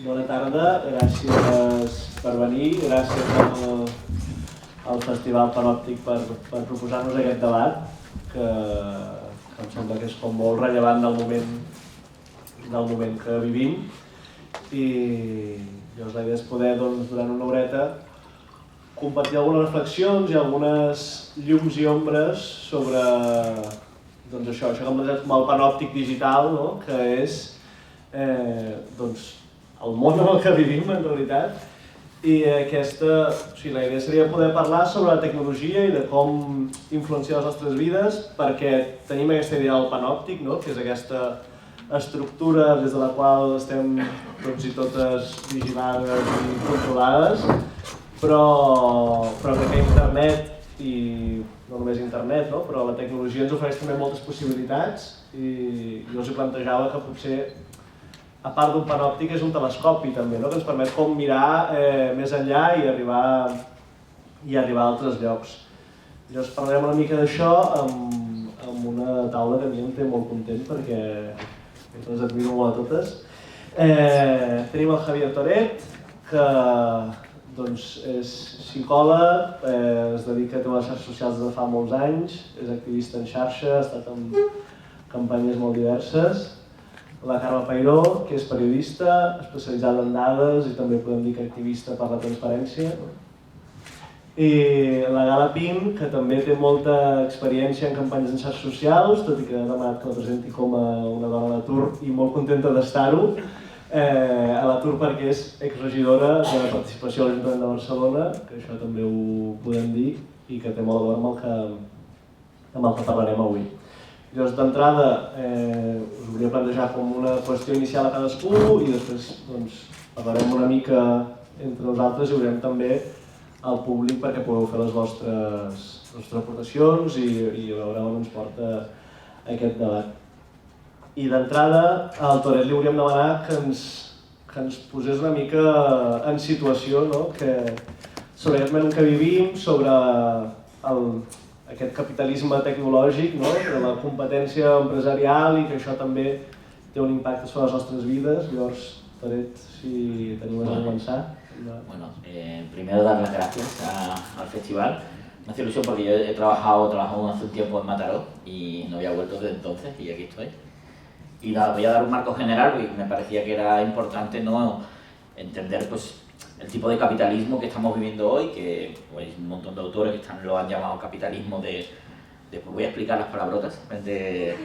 Bona tarda, gràcies per venir, gràcies al Festival Panòptic per proposar-nos aquest debat, que em sembla que és com molt rellevant del moment que vivim. I llavors la idea és poder, durant una horeta, compartir algunes reflexions i algunes llums i ombres sobre això que hem plantejat com el panòptic digital, que és el món en el que vivim, en realitat. I la idea seria poder parlar sobre la tecnologia i de com influencia les nostres vides, perquè tenim aquesta idea del panòptic, que és aquesta estructura des de la qual estem tots i totes vigilades i controlades, però que internet, i no només internet, però la tecnologia ens ofereix també moltes possibilitats, i jo els plantejava que potser, a part d'un panòptic, és un telescopi també, que ens permet com mirar més enllà i arribar a altres llocs. Llavors parlarem una mica d'això amb una taula que a mi em té molt content perquè les admiro molt a totes. Tenim el Javier Toret, que és psicòleg, es dedica a les xarxes socials des de fa molts anys, és activista en xarxa, ha estat en campanyes molt diverses. La Carme Peiró, que és periodista, especialitzada en dades i també podem dir que activista per la transparència. I la Gala Pin, que també té molta experiència en campanyes en xarxes socials, tot i que ha demanat que la presenti com a una dona d'atur i molt contenta d'estar-ho. A l'atur perquè és exregidora de la participació a l'Ajuntament de Barcelona, que això també ho podem dir, i que té molt a veure amb el que parlarem avui. Llavors, d'entrada, us volia plantejar com una qüestió inicial a cadascú i després parlarem una mica entre nosaltres i veurem també al públic perquè podeu fer les vostres aportacions i veure on ens porta aquest debat. I d'entrada, al Toret li hauríem demanat que ens posés una mica en situació sobre aquest moment que vivim, sobre aquest capitalisme tecnològic, de la competència empresarial i que això també té un impacte sobre les nostres vides. Llavors, Toret, si tenim a començar. Bueno, primero dar las gracias al festival. Me hace ilusión porque yo he trabajado hace un tiempo en Mataró y no había vuelto desde entonces y aquí estoy. Y nada, voy a dar un marco general porque me parecía que era importante entender el tipo de capitalismo que estamos viviendo hoy, que hay un montón de autores que lo han llamado capitalismo voy a explicar las palabrotas, de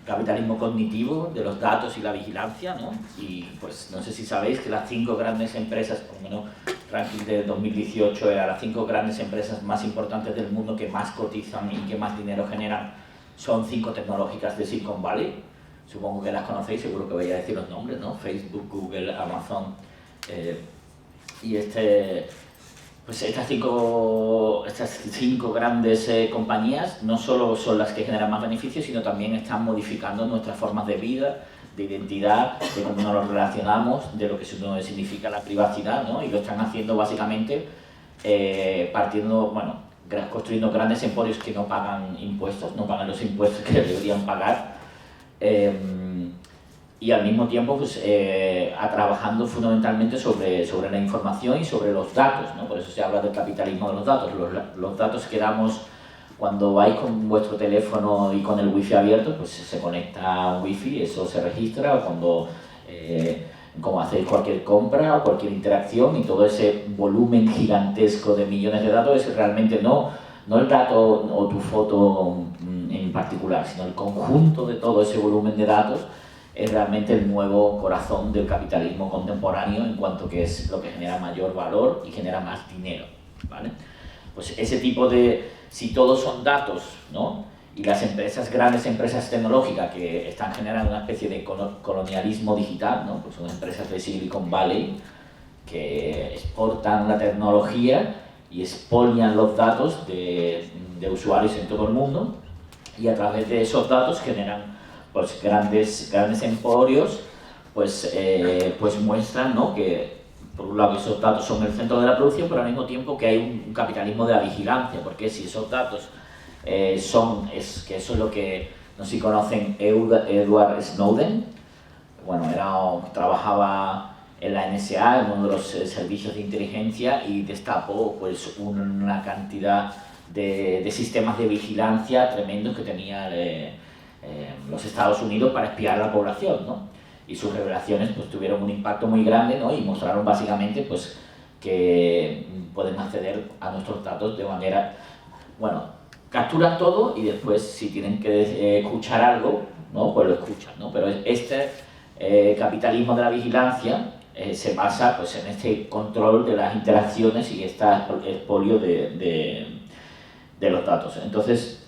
capitalismo cognitivo, de los datos y la vigilancia, Y pues no sé si sabéis que las 5 grandes empresas, por lo menos ranking de 2018 eran las 5 grandes empresas más importantes del mundo que más cotizan y que más dinero generan, son 5 tecnológicas de Silicon Valley. Supongo que las conocéis, seguro que voy a decir los nombres, Facebook, Google, Amazon. Y estas 5 grandes compañías no solo son las que generan más beneficios, sino también están modificando nuestras formas de vida, de identidad, de cómo nos relacionamos, de lo que significa la privacidad, y lo están haciendo básicamente construyendo grandes emporios que no pagan impuestos, no pagan los impuestos que deberían pagar. Y al mismo tiempo trabajando fundamentalmente sobre la información y sobre los datos, Por eso se habla del capitalismo de los datos. Los datos que damos cuando vais con vuestro teléfono y con el wifi abierto, pues se conecta a un wifi, eso se registra, o cuando como hacéis cualquier compra o cualquier interacción, y todo ese volumen gigantesco de millones de datos es realmente no el dato o tu foto en particular, sino el conjunto de todo ese volumen de datos es realmente el nuevo corazón del capitalismo contemporáneo en cuanto que es lo que genera mayor valor y genera más dinero, ¿vale? Pues ese tipo si todos son datos, Y las grandes empresas tecnológicas que están generando una especie de colonialismo digital, Pues son empresas de Silicon Valley que exportan la tecnología y expolian los datos de usuarios en todo el mundo, y a través de esos datos generan grandes emporios, muestran, Que por un lado esos datos son el centro de la producción, pero al mismo tiempo que hay un capitalismo de la vigilancia, porque si esos datos que eso es lo que, no sé si conocen Edward Snowden, trabajaba en la NSA, en uno de los servicios de inteligencia, y destapó pues, una cantidad de sistemas de vigilancia tremendos que tenía los Estados Unidos para espiar a la población, ¿no? Y sus revelaciones pues, tuvieron un impacto muy grande, ¿no? Y mostraron básicamente pues, que pueden acceder a nuestros datos de manera, bueno, capturan todo y después si tienen que escuchar algo, ¿no? Pues lo escuchan, ¿no? Pero este capitalismo de la vigilancia se basa pues, en este control de las interacciones y este expolio de los datos. Entonces,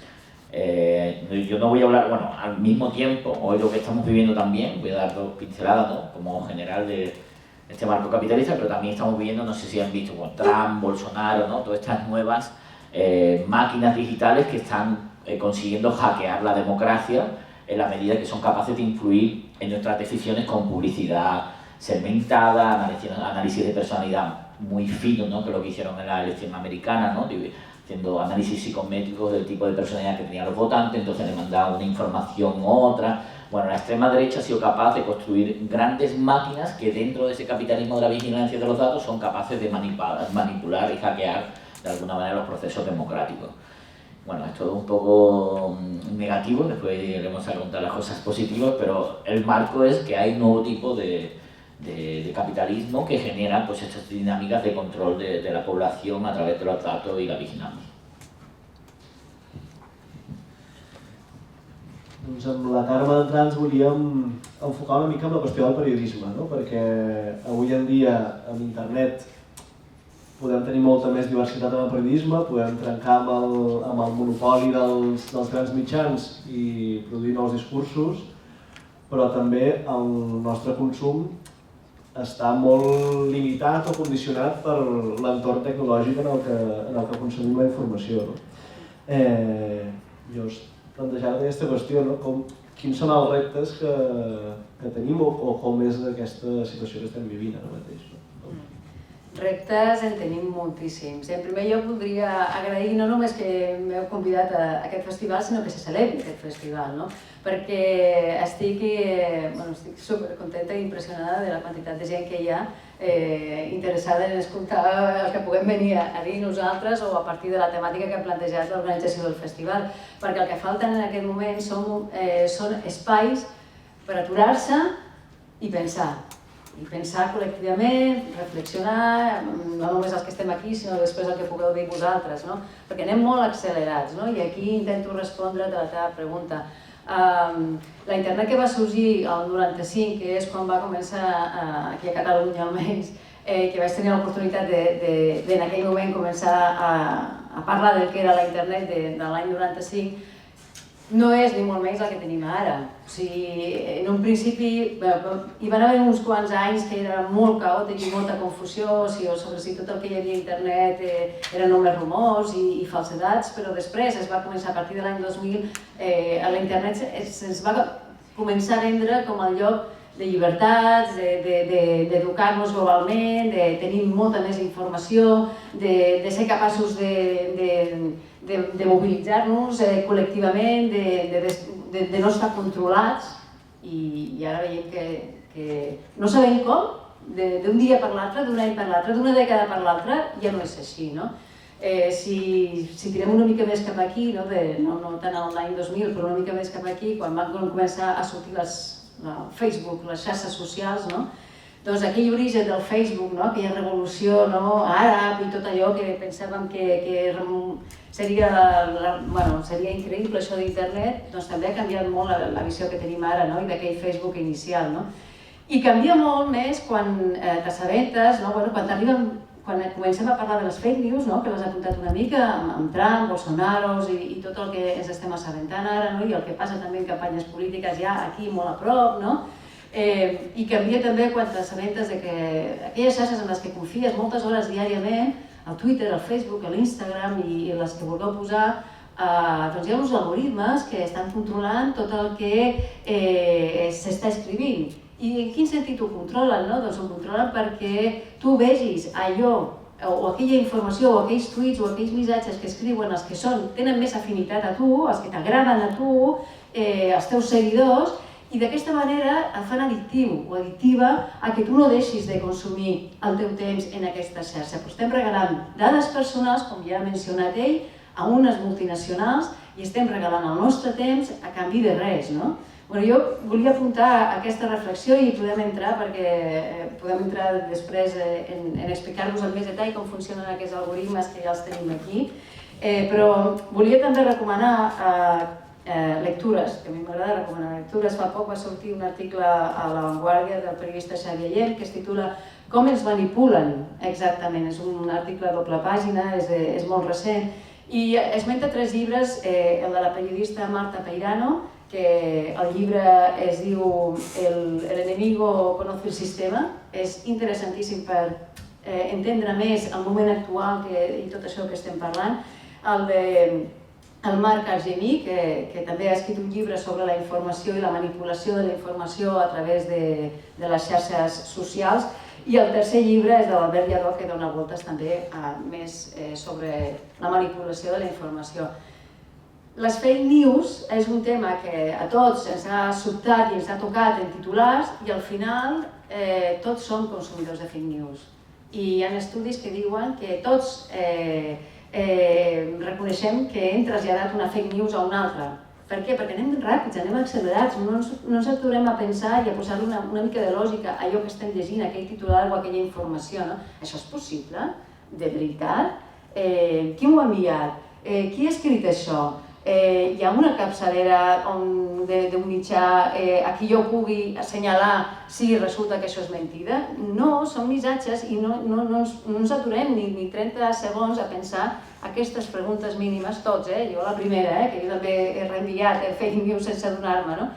yo no voy a hablar, bueno, al mismo tiempo, hoy lo que estamos viviendo también, voy a dar dos pinceladas, ¿no? Como general de este marco capitalista, pero también estamos viviendo, no sé si han visto, con Trump, Bolsonaro, ¿no? Todas estas nuevas máquinas digitales que están consiguiendo hackear la democracia en la medida que son capaces de influir en nuestras decisiones con publicidad segmentada, análisis de personalidad muy fino, ¿no? Que es lo que hicieron en la elección americana, ¿no? Haciendo análisis psicométricos del tipo de personalidad que tenían los votantes, entonces le mandaban una información u otra. Bueno, la extrema derecha ha sido capaz de construir grandes máquinas que dentro de ese capitalismo de la vigilancia de los datos son capaces de manipular y hackear de alguna manera los procesos democráticos. Bueno, esto es un poco negativo, después iremos a contar las cosas positivas, pero el marco es que hay un nuevo tipo de capitalismo que genera pues, estas dinámicas de control de la población a través de los datos y la vigilancia. Doncs amb la Carme d'entrada ens volíem enfocar una mica en la qüestió del periodisme, no? Perquè avui en dia amb internet podem tenir molta més diversitat en el periodisme, podem trencar amb el monopoli dels grans mitjans i produir nous discursos, però també el nostre consum està molt limitat o condicionat per l'entorn tecnològic en el que consumim la informació. No? Jo us plantejava aquesta qüestió, no? Quins són els reptes que tenim o com és aquesta situació que estem vivint ara mateix. No? Reptes en tenim moltíssims. En primer lloc voldria agrair no només que m'heu convidat a aquest festival, sinó que se celebri aquest festival, no? Perquè estic supercontenta i impressionada de la quantitat de gent que hi ha interessada en escoltar el que puguem venir a dir nosaltres o a partir de la temàtica que ha plantejat l'organització del festival. Perquè el que falten en aquest moment són espais per aturar-se i pensar. I pensar col·lectivament, reflexionar, no només els que estem aquí, sinó després el que pugueu dir vosaltres, no? Perquè anem molt accelerats, no? I aquí intento respondre a la teva pregunta. La internet que va sorgir el 95, que és quan va començar aquí a Catalunya almenys, que vaig tenir l'oportunitat en aquell moment començar a parlar del que era la internet de l'any 95, no és ni molt menys el que tenim ara. O sigui, en un principi hi van haver uns quants anys que era molt caòtic i molta confusió sobre si tot el que hi havia a internet eren només rumors i falsedats, però després es va començar a partir de l'any 2000, a la internet es va començar a vendre com el lloc de llibertats, d'educar-nos globalment, de tenir molta més informació, de ser capaços de mobilitzar-nos col·lectivament, de no estar controlats, i ara veiem que no sabem com, d'un dia per l'altre, d'un any per l'altre, d'una dècada per l'altra, ja no és així, no? Si tirem una mica més cap aquí, no tant a l'any 2000, però una mica més cap aquí, quan van començar a sortir Facebook, les xarxes socials, doncs aquell origen del Facebook, aquella revolució àrab i tot allò que pensàvem que seria increïble això d'internet, doncs també ha canviat molt la visió que tenim ara i d'aquell Facebook inicial. I canvia molt més quan t'assabentes, quan comencem a parlar de les fake news, que l'has apuntat una mica amb Trump, Bolsonaro i tot el que ens estem assabentant ara, i el que passa també en campanyes polítiques ja aquí molt a prop, i canvia també quan t'assabentes que aquelles xarxes en les que confies moltes hores diàriament, el Twitter, el Facebook, l'Instagram i les que vulgueu posar, doncs hi ha uns algoritmes que estan controlant tot el que s'està escrivint. I en quin sentit ho controlen? Doncs ho controlen perquè tu vegis allò o aquella informació o aquells tuits o aquells missatges que escriuen els que tenen més afinitat a tu, els que t'agraden a tu, els teus seguidors, i d'aquesta manera et fan addictiu o addictiva a que tu no deixis de consumir el teu temps en aquesta xarxa. Però estem regalant dades personals, com ja ha mencionat ell, a unes multinacionals i estem regalant el nostre temps a canvi de res, no? Jo volia apuntar aquesta reflexió i podem entrar després en explicar-vos en més detall com funcionen aquests algoritmes que ja els tenim aquí, però volia també recomanar lectures, que a mi m'agrada recomanar lectures. Fa poc va sortir un article a La Vanguardia del periodista Xavier Llem que es titula Com ens manipulen exactament. És un article a doble pàgina, és molt recent, i esmenta 3 llibres, el de la periodista Marta Peirano, que el llibre es diu El enemigo conoce el sistema. És interessantíssim per entendre més el moment actual i tot això que estem parlant. El Marc Argemí, que també ha escrit un llibre sobre la informació i la manipulació de la informació a través de les xarxes socials. I el tercer llibre és de l'Albert Lladó, que dona voltes també més sobre la manipulació de la informació. Les fake news és un tema que a tots ens ha sobtat i ens ha tocat en titulars i al final tots som consumidors de fake news. I hi ha estudis que diuen que tots reconeixem que hem traslladat una fake news a una altra. Per què? Perquè anem ràpids, anem accelerats, no ens aturem a pensar i a posar una mica de lògica a allò que estem llegint, aquell titular o aquella informació. Això és possible? De veritat? Qui m'ho ha enviat? Qui ha escrit això? Hi ha una capçalera d'un mitjà a qui jo pugui assenyalar si resulta que això és mentida? No, són missatges i no ens aturem ni 30 segons a pensar aquestes preguntes mínimes, tots, jo la primera, que jo també he reenviat fake news sense adonar-me.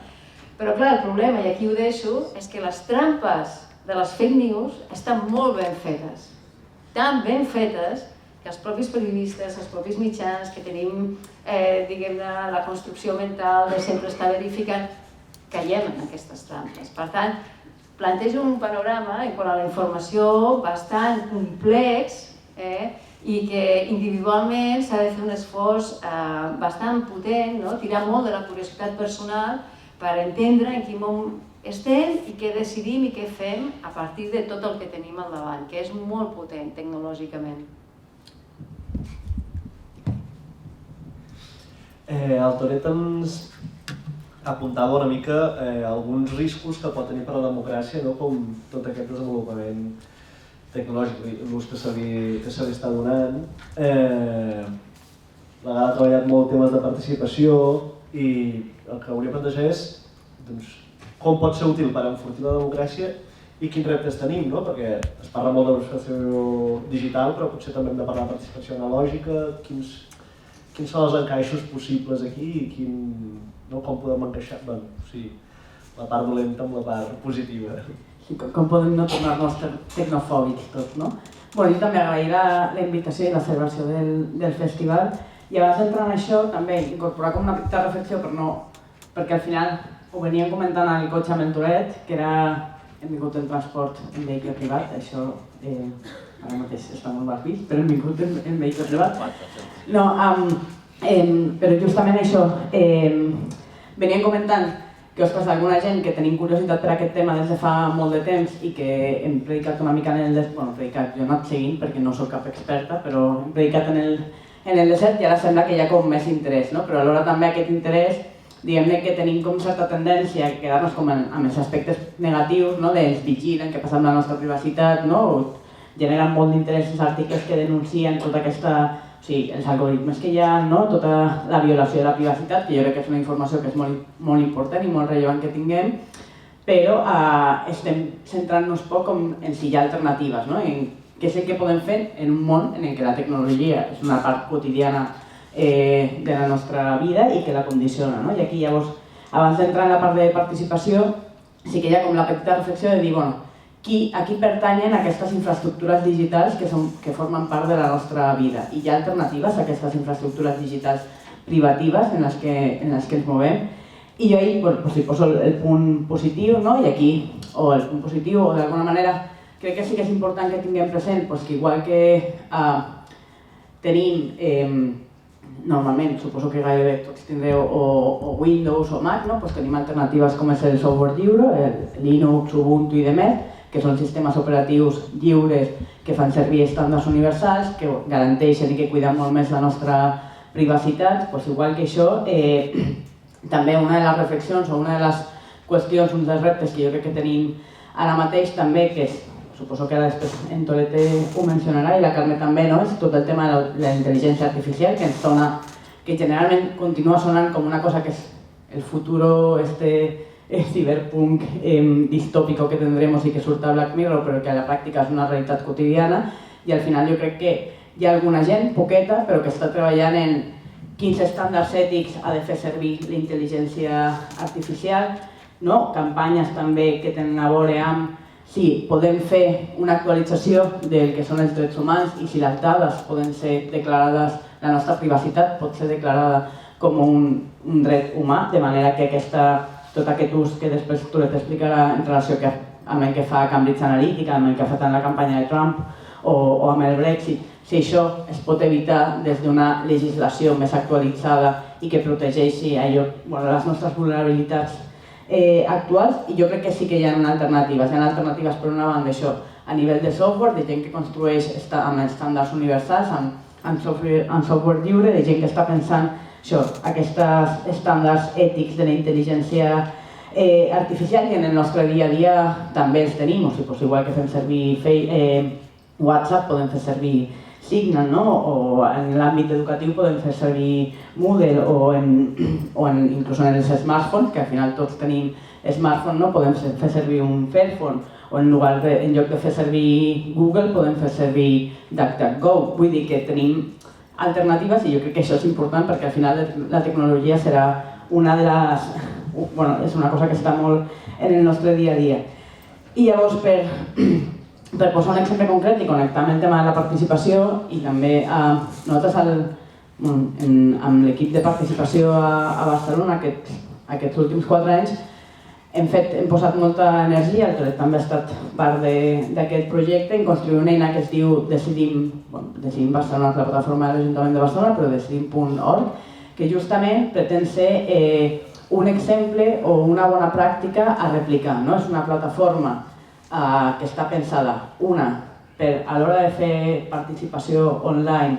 Però clar, el problema, i aquí ho deixo, és que les trampes de les fake news estan molt ben fetes. Tan ben fetes que els propis periodistes, els propis mitjans, que tenim, diguem-ne, la construcció mental de sempre estar verificant, caiem en aquestes trampes. Per tant, plantejo un panorama quant a la informació bastant complex i que individualment s'ha de fer un esforç bastant potent, tirar molt de la curiositat personal per entendre en quin món estem i què decidim i què fem a partir de tot el que tenim al davant, que és molt potent tecnològicament. El Toret ens apuntava una mica alguns riscos que pot tenir per a la democràcia, com tot aquest desenvolupament tecnològic, l'ús que se li està donant. L'Agal ha treballat molt temes de participació i el que hauria de plantejar és com pot ser útil per enfortir la democràcia i quins reptes tenim, perquè es parla molt de participació digital, però potser també hem de parlar de participació analògica, quins són els encaixos possibles aquí i com podem encaixar la part dolenta amb la part positiva. Com podem no tornar-nos tecnofòbics tots, no? Jo també agrair la invitació i la celebració del festival i abans d'entrar en això també incorporar com una petita reflexió perquè al final ho veníem comentant al cotxe amb el Toret, que hem vingut en transport en vehicle privat, això ara mateix està molt mal vist, però hem vingut en vehicle privat. No, però justament això, veníem comentant que us passa alguna gent que tenim curiositat per aquest tema des de fa molt de temps i que hem predicat una mica en el... Bueno, predicat, jo he anat seguint perquè no soc cap experta, però hem predicat en el desert i ara sembla que hi ha com més interès, no? Però alhora també aquest interès, diguem-ne que tenim com certa tendència a quedar-nos com amb els aspectes negatius, no? Dels vigilen, que passa amb la nostra privacitat, no? Generen molt d'interès els articles que denuncien tota aquesta... O sigui, els algoritmes que hi ha, tota la violació de la privacitat, que jo crec que és una informació que és molt important i molt rellevant que tinguem, però estem centrant-nos poc en si hi ha alternatives, en què és el que podem fer en un món en què la tecnologia és una part quotidiana de la nostra vida i que la condiciona. I aquí llavors, abans d'entrar en la part de participació, sí que hi ha com la petita reflexió de dir, a qui pertanyen aquestes infraestructures digitals que formen part de la nostra vida. I hi ha alternatives a aquestes infraestructures digitals privatives en les que ens movem. I jo ahir hi poso el punt positiu, i aquí, o el punt positiu, o d'alguna manera, crec que sí que és important que tinguem present que igual que tenim normalment, suposo que gairebé tots tindreu o Windows o Mac, no? Pues tenim alternatives com és el software lliure, el Linux, Ubuntu i demés, que són sistemes operatius lliures que fan servir estàndards universals, que garanteixen i que cuiden molt més la nostra privacitat. Pues igual que això, també una de les reflexions o una de les qüestions, un dels reptes que jo crec que tenim ara mateix també, que és, suposo que ara després en Tolete ho mencionarà i la Carme també, no? És tot el tema de la intel·ligència artificial, que ens sona, que generalment continua sonant com una cosa que és el futuro ciberpunk distópico que tendremos y que surta Black Mirror, però que a la pràctica és una realitat quotidiana, i al final jo crec que hi ha alguna gent, poqueta, però que està treballant en quins estàndards ètics ha de fer servir la intel·ligència artificial, no? Campanyes també que tenen a veure amb si podem fer una actualització del que són els drets humans i si les dades poden ser declarades, la nostra privacitat pot ser declarada com un dret humà, de manera que tot aquest ús que després tu t'explicarà en relació amb el que fa Cambridge Analytica, amb el que ha fet en la campanya de Trump o amb el Brexit, si això es pot evitar des d'una legislació més actualitzada i que protegeixi les nostres vulnerabilitats actuals, i jo crec que sí que hi ha alternatives. Hi ha alternatives per una banda això a nivell de software, de gent que construeix amb estàndards universals, amb software lliure, de gent que està pensant això, aquests estàndards ètics de la intel·ligència artificial, i en el nostre dia a dia també els tenim. O sigui, igual que fem servir WhatsApp, podem fer servir Signal, no? O en l'àmbit educatiu podem fer servir Moodle, o inclús en els smartphones, que al final tots tenim smartphone, no? Podem fer servir un Fairphone, o en lloc de fer servir Google podem fer servir DuckDuckGo. Vull dir que tenim alternatives, i jo crec que això és important perquè al final la tecnologia serà una de les... és una cosa que està molt en el nostre dia a dia. I llavors, per posar un exemple concret i connectar amb el tema de la participació, i també nosaltres amb l'equip de participació a Barcelona aquests últims 4 anys hem posat molta energia, el Tolet també ha estat part d'aquest projecte, en construir una eina que es diu Decidim Barcelona, la plataforma de l'Ajuntament de Barcelona, però decidim.org, que justament pretén ser un exemple o una bona pràctica a replicar. És una plataforma que està pensada, a l'hora de fer participació online,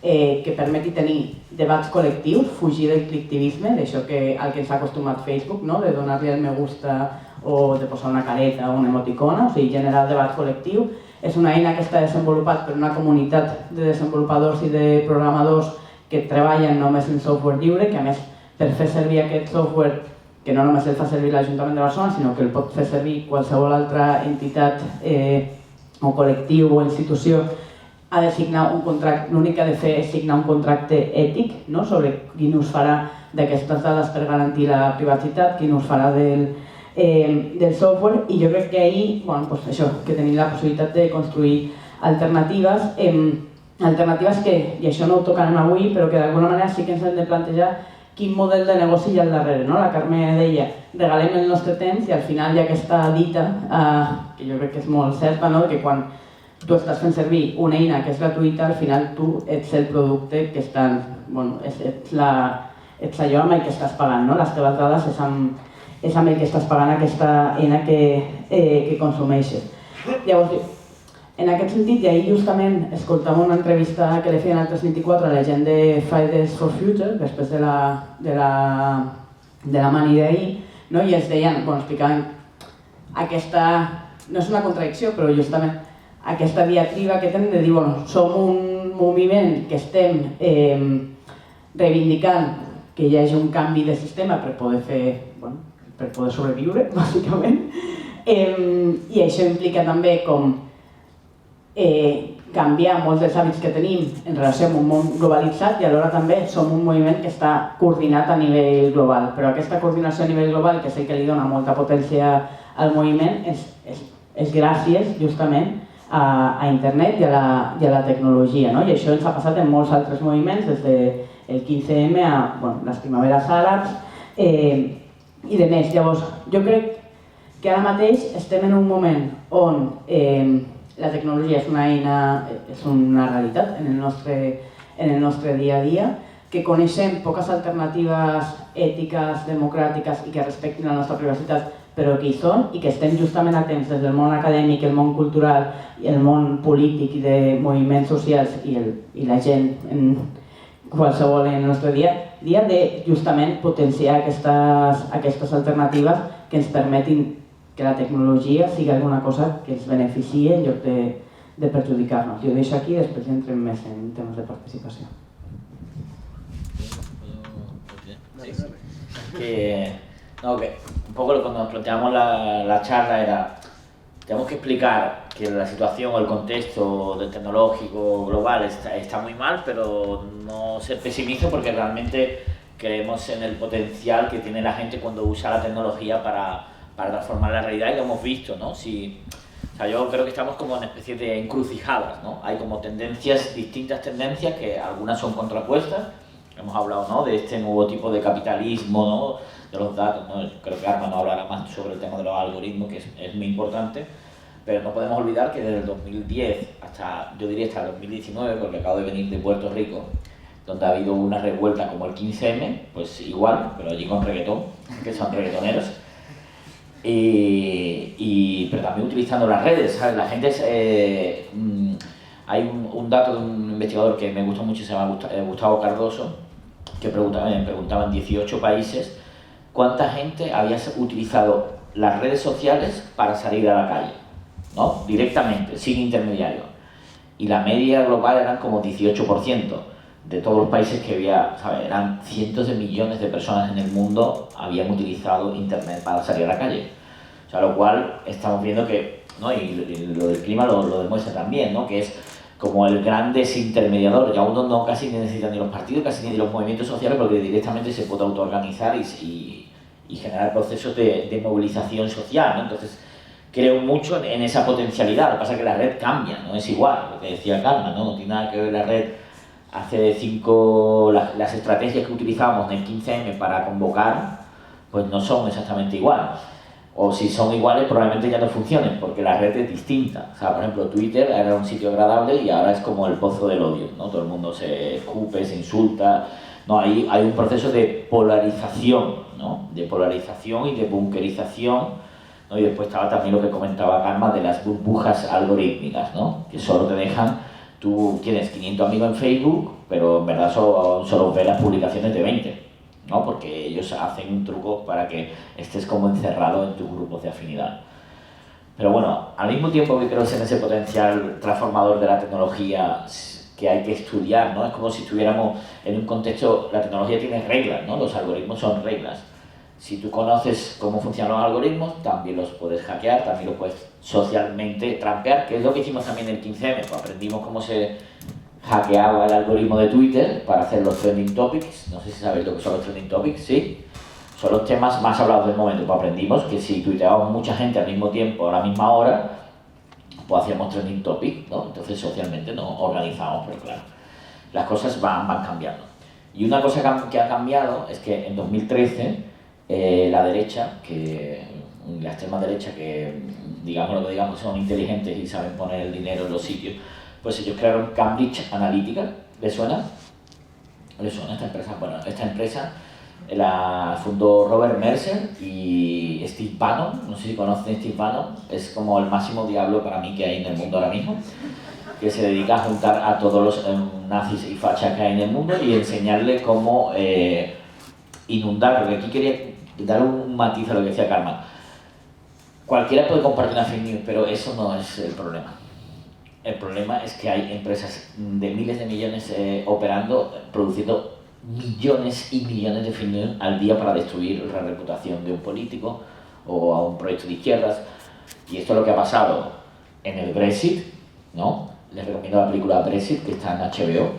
que permeti tenir debats col·lectius, fugir del clicktivisme, d'això al que ens ha acostumat Facebook, de donar-li el me gusta o de posar una careta o una emoticona, o sigui, generar debat col·lectiu. És una eina que està desenvolupat per una comunitat de desenvolupadors i de programadors que treballen només en software lliure, que a més, per fer servir aquest software, que no només el fa servir l'Ajuntament de Barcelona, sinó que el pot fer servir qualsevol altra entitat o col·lectiu o institució, ha de signar un contracte, l'únic que ha de fer és signar un contracte ètic sobre quin ús farà d'aquestes dades per garantir la privacitat, quin ús farà del software, i jo crec que ahir, això, que tenim la possibilitat de construir alternatives que, i això no ho tocarem avui, però que d'alguna manera sí que ens hem de plantejar quin model de negoci hi ha al darrere. La Carme deia, regalem el nostre temps, i al final hi ha aquesta dita, que jo crec que és molt certa, que quan tu estàs fent servir una eina que és gratuïta, al final tu ets el producte que estan, ets allò amb el que estàs pagant, les teves dades és amb el que estàs pagant aquesta eina que consumeixes. Llavors, en aquest sentit, i ahir justament escoltàvem una entrevista que li feien al 324 a la gent de Fridays for Future, després de la mani d'ahir, i ens deien, explicaven aquesta, no és una contradicció, però justament aquesta diatriba que tenen de dir, som un moviment que estem reivindicant que hi hagi un canvi de sistema per poder sobreviure, bàsicament, i això implica també com canviar molts dels hàbits que tenim en relació amb un món globalitzat, i alhora també som un moviment que està coordinat a nivell global, però aquesta coordinació a nivell global, que és el que li dona molta potència al moviment, és gràcies justament a internet i a la tecnologia, i això ens ha passat en molts altres moviments, des del 15M a les primaveres àrabs i de més. Llavors, jo crec que ara mateix estem en un moment on la tecnologia és una eina, és una realitat en el nostre dia a dia, que coneixem poques alternatives ètiques, democràtiques i que respectin la nostra privacitat, però que hi són i que estem justament atents des del món acadèmic, el món cultural i el món polític i de moviments socials i la gent en qualsevol en el nostre dia de justament potenciar aquestes alternatives que ens permetin que la tecnologia sigui alguna cosa que ens beneficiï en lloc de perjudicar-nos. Jo ho deixo aquí i després entrem més en temes de participació. Que un poco cuando nos planteamos la charla era, tenemos que explicar que la situación o el contexto del tecnológico global está muy mal, pero no ser pesimista porque realmente creemos en el potencial que tiene la gente cuando usa la tecnología para transformar la realidad, y lo hemos visto, ¿no? O sea, yo creo que estamos como en una especie de encrucijadas, ¿no? Hay como distintas tendencias, que algunas son contrapuestas. Hemos hablado, ¿no?, de este nuevo tipo de capitalismo, ¿no?, de los datos, ¿no? Creo que Arma no hablará más sobre el tema de los algoritmos, que es muy importante, pero no podemos olvidar que desde el 2010 hasta, yo diría hasta el 2019, porque acabo de venir de Puerto Rico, donde ha habido una revuelta como el 15M, pues igual, pero allí con reggaetón, que son reggaetoneros, pero también utilizando las redes, ¿sabes? La gente hay un dato de un investigador que me gusta mucho, se llama Gustavo Cardoso, que preguntaba en 18 países cuánta gente había utilizado las redes sociales para salir a la calle, ¿no?, directamente, sin intermediario. Y la media global eran como 18%. De todos los países que había, ¿sabes?, eran cientos de millones de personas en el mundo habían utilizado internet para salir a la calle. O sea, lo cual estamos viendo que, ¿no?, y lo del clima lo demuestra también, ¿no?, que es como el gran desintermediador. Ya uno no casi ni necesita ni los partidos, casi ni los movimientos sociales, porque directamente se puede autoorganizar y generar procesos de movilización social, ¿no? Entonces, creo mucho en esa potencialidad. Lo que pasa es que la red cambia, no es igual, lo que decía Karma, ¿no? No tiene nada que ver la red hace las estrategias que utilizábamos en el 15M para convocar, pues no son exactamente igual. O si son iguales, probablemente ya no funcionen, porque la red es distinta. O sea, por ejemplo, Twitter era un sitio agradable y ahora es como el pozo del odio, ¿no? Todo el mundo se escupe, se insulta. No, hay un proceso de polarización, ¿no?, de polarización y de bunkerización, ¿no? Y después estaba también lo que comentaba Karma de las burbujas algorítmicas, ¿no?, que solo te dejan, tú tienes 500 amigos en Facebook, pero en verdad solo ves las publicaciones de 20, ¿no?, porque ellos hacen un truco para que estés como encerrado en tus grupos de afinidad. Pero bueno, al mismo tiempo que creo en ese potencial transformador de la tecnología que hay que estudiar, ¿no? Es como si estuviéramos en un contexto, la tecnología tiene reglas, ¿no? Los algoritmos son reglas. Si tú conoces cómo funcionan los algoritmos, también los puedes hackear, también los puedes socialmente trampear, que es lo que hicimos también en el 15M, pues aprendimos cómo se hackeaba el algoritmo de Twitter para hacer los trending topics. No sé si sabéis lo que son los trending topics, ¿sí? Son los temas más hablados del momento. Pues aprendimos que si tuiteábamos mucha gente al mismo tiempo, a la misma hora, pues hacíamos trending topic, ¿no? Entonces socialmente nos organizamos, pero claro, las cosas van cambiando. Y una cosa que ha cambiado es que en 2013 la derecha, la extrema derecha, que digamos lo que digamos, son inteligentes y saben poner el dinero en los sitios, pues ellos crearon Cambridge Analytica. ¿Les suena? ¿Les suena esta empresa? Bueno, esta empresa la fundó Robert Mercer y Steve Bannon. No sé si conocen a Steve Bannon, es como el máximo diablo para mí que hay en el mundo ahora mismo, que se dedica a juntar a todos los nazis y fachas que hay en el mundo y enseñarle cómo inundar, porque aquí quería dar un matiz a lo que decía Karma. Cualquiera puede compartir una fake news, pero eso no es el problema. El problema es que hay empresas de miles de millones operando, produciendo millones y millones de fake news al día para destruir la reputación de un político o a un proyecto de izquierdas. Y esto es lo que ha pasado en el Brexit, ¿no? Les recomiendo la película Brexit, que está en HBO.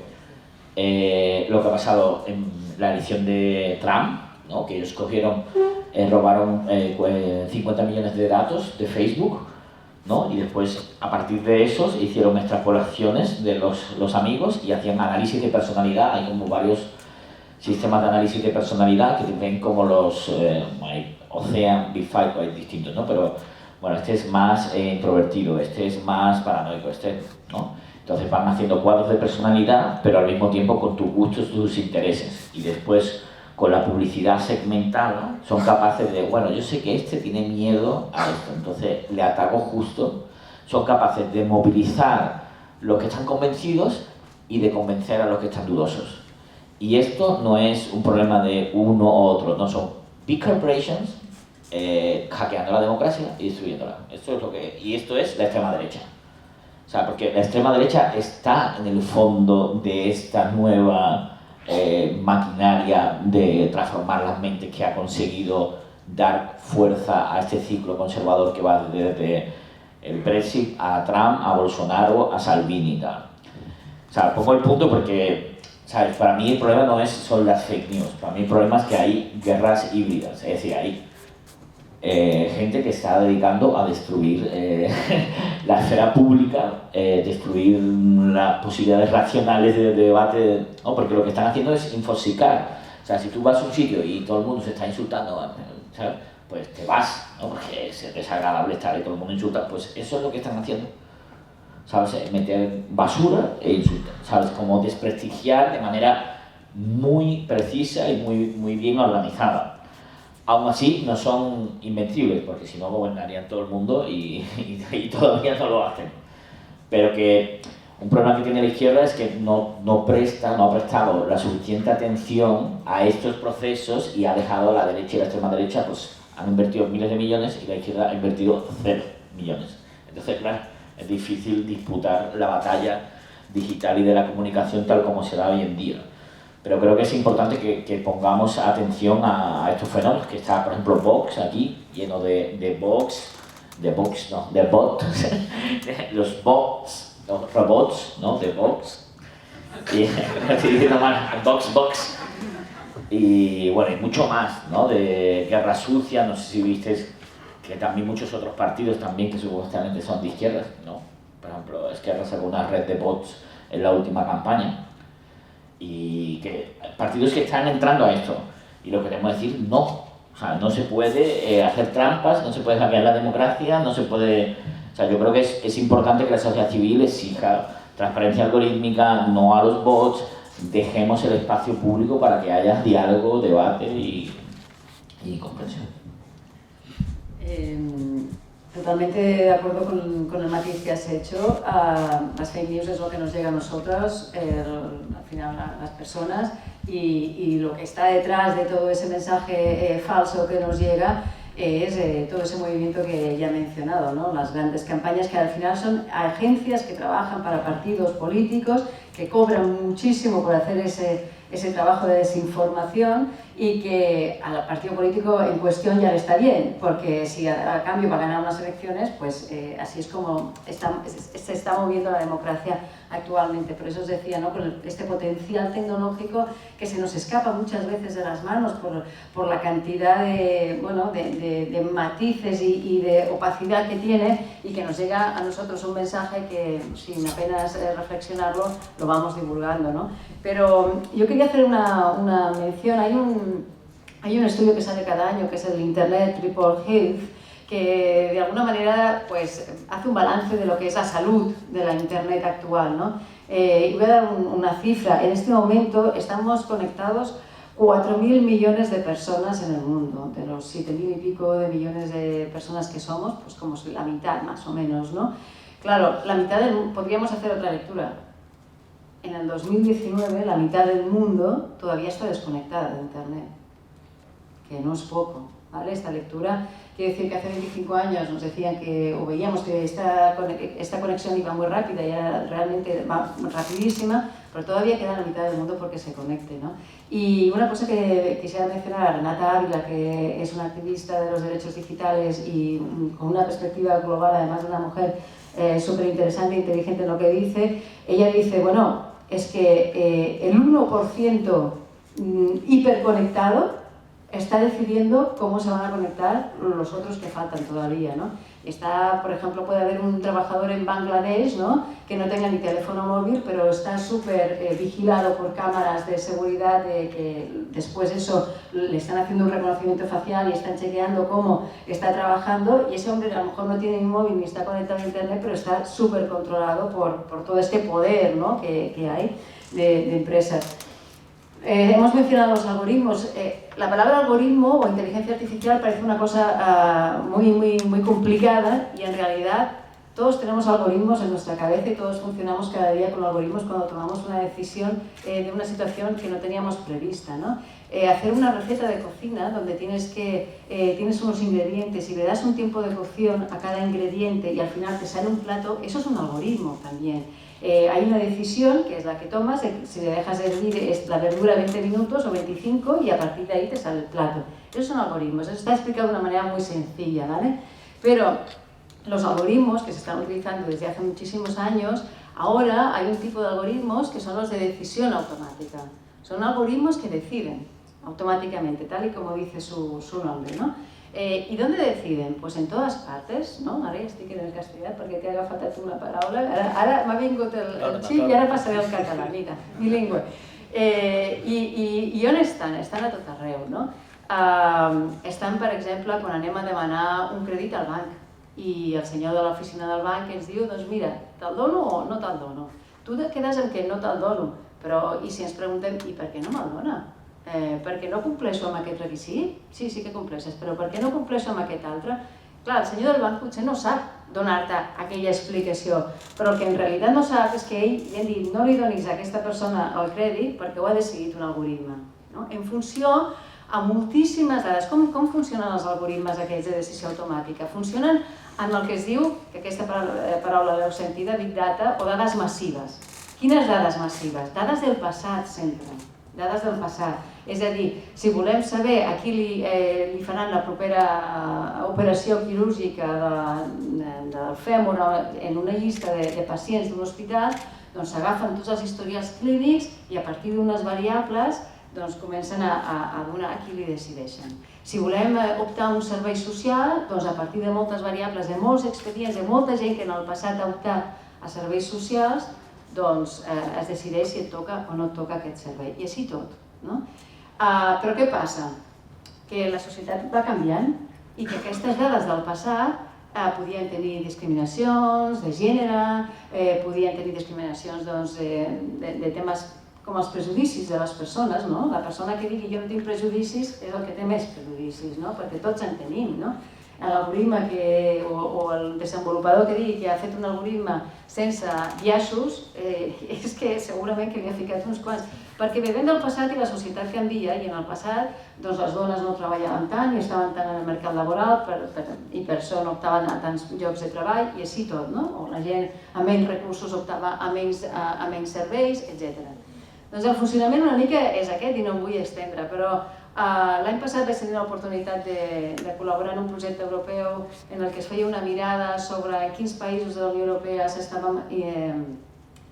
Lo que ha pasado en la elección de Trump, ¿no?, que ellos robaron 50 millones de datos de Facebook, ¿no?, y después a partir de esos hicieron extrapolaciones de los amigos y hacían análisis de personalidad. Hay como varios sistemas de análisis de personalidad que ven como los Ocean, Big Five, hay distintos, ¿no? Pero bueno, este es más introvertido, este es más paranoico, ¿no? Entonces van haciendo cuadros de personalidad, pero al mismo tiempo con tus gustos, tus intereses. Y después, con la publicidad segmentada, son capaces de, bueno, yo sé que este tiene miedo a esto, entonces le ataco justo. Son capaces de movilizar los que están convencidos y de convencer a los que están dudosos. Y esto no es un problema de uno u otro, no, son big corporations hackeando la democracia y destruyéndola. Y esto es la extrema derecha. O sea, porque la extrema derecha está en el fondo de esta nueva maquinaria de transformar las mentes que ha conseguido dar fuerza a este ciclo conservador que va desde el Brexit a Trump, a Bolsonaro, a Salvini y tal. O sea, pongo el punto porque, ¿sabes? Para mí el problema son las fake news, para mí el problema es que hay guerras híbridas, es decir, hay gente que está dedicando a destruir la esfera pública, destruir las posibilidades racionales de debate, ¿no? Porque lo que están haciendo es infosicar. O sea, si tú vas a un sitio y todo el mundo se está insultando, ¿sabes? Pues te vas, ¿no? Porque es desagradable estar y todo el mundo insulta, pues eso es lo que están haciendo. ¿Sabes? Meter basura e insultar, ¿sabes? Como desprestigiar de manera muy precisa y muy bien organizada. Aún así, no son invencibles, porque si no gobernarían todo el mundo y todavía no lo hacen. Pero que un problema que tiene la izquierda es que no ha prestado la suficiente atención a estos procesos y ha dejado a la derecha y la extrema derecha, pues han invertido miles de millones y la izquierda ha invertido 0 millones. Entonces, claro, es difícil disputar la batalla digital y de la comunicación tal como se da hoy en día. Pero creo que es importante que pongamos atención a estos fenómenos, que está, por ejemplo, Vox aquí, lleno de bots, los bots, los robots, ¿no? De Vox. Y estoy diciendo mal, Vox. Y bueno, y mucho más, ¿no? De guerra sucia, no sé si visteis que también muchos otros partidos también que supuestamente son de izquierdas, ¿no? Por ejemplo, Esquerra sacó una red de bots en la última campaña. Y que partidos que están entrando a esto, y lo que queremos decir, no, o sea, no se puede hacer trampas, no se puede hackear la democracia, no se puede, o sea, yo creo que es importante que la sociedad civil exija transparencia algorítmica, no a los bots, dejemos el espacio público para que haya diálogo, debate y comprensión. Totalmente de acuerdo con el matiz que has hecho. Las fake news es lo que nos llega a nosotros, al final a las personas, y lo que está detrás de todo ese mensaje falso que nos llega es todo ese movimiento que ya he mencionado, ¿no? Las grandes campañas que al final son agencias que trabajan para partidos políticos que cobran muchísimo por hacer ese trabajo de desinformación y que al partido político en cuestión ya le está bien, porque si a cambio va a ganar unas elecciones, pues así es como se está moviendo la democracia actualmente. Por eso os decía, ¿no? Con este potencial tecnológico que se nos escapa muchas veces de las manos por la cantidad de matices y de opacidad que tiene, y que nos llega a nosotros un mensaje que sin apenas reflexionarlo lo vamos divulgando, ¿no? Pero yo quería hacer una mención. Hay un estudio que sale cada año, que es el Internet Report Health, que de alguna manera pues, hace un balance de lo que es la salud de la Internet actual, ¿no? Y voy a dar una cifra. En este momento estamos conectados 4.000 millones de personas en el mundo. De los 7.000 y pico de millones de personas que somos, pues como la mitad más o menos, ¿no? Claro, podríamos hacer otra lectura. En el 2019 la mitad del mundo todavía está desconectada de Internet, que no es poco, ¿vale? Esta lectura quiere decir que hace 25 años nos decían o veíamos que esta conexión iba muy rápida y ahora realmente va rapidísima, pero todavía queda la mitad del mundo porque se conecte, ¿no? Y una cosa que quisiera mencionar a Renata Ávila, que es una activista de los derechos digitales y con una perspectiva global, además de una mujer súper interesante e inteligente en lo que dice. Ella dice, bueno, es que el 1% hiperconectado está decidiendo cómo se van a conectar los otros que faltan todavía, ¿no? Por ejemplo, puede haber un trabajador en Bangladesh, ¿no?, que no tenga ni teléfono móvil, pero está súper vigilado por cámaras de seguridad, que después eso le están haciendo un reconocimiento facial y están chequeando cómo está trabajando, y ese hombre a lo mejor no tiene ni móvil ni está conectado a internet, pero está súper controlado por todo este poder, ¿no?, que hay de empresas. Hemos mencionado los algoritmos. La palabra algoritmo o inteligencia artificial parece una cosa muy complicada, y en realidad todos tenemos algoritmos en nuestra cabeza y todos funcionamos cada día con algoritmos cuando tomamos una decisión de una situación que no teníamos prevista, ¿no? Hacer una receta de cocina donde tienes unos ingredientes y le das un tiempo de cocción a cada ingrediente y al final te sale un plato, eso es un algoritmo también. Hay una decisión que es la que tomas, si le dejas hervir la verdura 20 minutos o 25 y a partir de ahí te sale el plato. Eso es un algoritmo, eso está explicado de una manera muy sencilla, ¿vale? Pero los algoritmos que se están utilizando desde hace muchísimos años, ahora hay un tipo de algoritmos que son los de decisión automática. Son algoritmos que deciden automáticamente, tal y como dice su nombre, ¿no? ¿Y dónde deciden? Pues en todas partes, no? Ara ja estic en el castellà perquè t'he agafat una paraula. Ara m'ha vingut el xip i ara passaré al català, mira, bilingüe. I on estan? Estan a tot arreu, no? Estan, per exemple, quan anem a demanar un crèdit al banc i el senyor de l'oficina del banc ens diu, doncs mira, te'l dono o no te'l dono? Tu et quedes amb que no te'l dono, però i si ens preguntem, i per què no me'l dona? Perquè no compleixo amb aquest requisit? Sí, sí que compleixes, però per què no compleixo amb aquest altre? Clar, el senyor del banc potser no sap donar-te aquella explicació, però el que en realitat no sap és que ell li han dit no li donis a aquesta persona el crèdit perquè ho ha decidit un algoritme. En funció a moltíssimes dades. Com funcionen els algoritmes aquests de decisió automàtica? Funcionen en el que es diu, que aquesta paraula l'heu sentida, Big Data o dades massives. Quines dades massives? Dades del passat sempre, dades del passat. És a dir, si volem saber a qui li faran la propera operació quirúrgica del fèmur en una llista de pacients d'un hospital, doncs s'agafen tots els historials clínics i a partir d'unes variables comencen a donar a qui li decideixen. Si volem optar a un servei social, doncs a partir de moltes variables, de molts expedients, de molta gent que en el passat ha optat a serveis socials, doncs es decideix si et toca o no et toca aquest servei. I així tot. Però què passa? Que la societat va canviant i que aquestes dades del passat podien tenir discriminacions de gènere, podien tenir discriminacions de temes com els prejudicis de les persones. La persona que digui jo no tinc prejudicis és el que té més prejudicis, perquè tots en tenim. L'algoritme o el desenvolupador que digui que ha fet un algoritme sense biaixos és que segurament que li ha ficat uns quants. Perquè ve del passat i la societat canvia i en el passat les dones no treballaven tant i estaven tant en el mercat laboral i per això no optaven a tants llocs de treball i així tot, o la gent amb menys recursos optava a menys serveis, etc. Doncs el funcionament una mica és aquest i no em vull estendre, però l'any passat vaig tenir l'oportunitat de col·laborar en un projecte europeu en el que es feia una mirada sobre en quins països de la Unió Europea s'estaven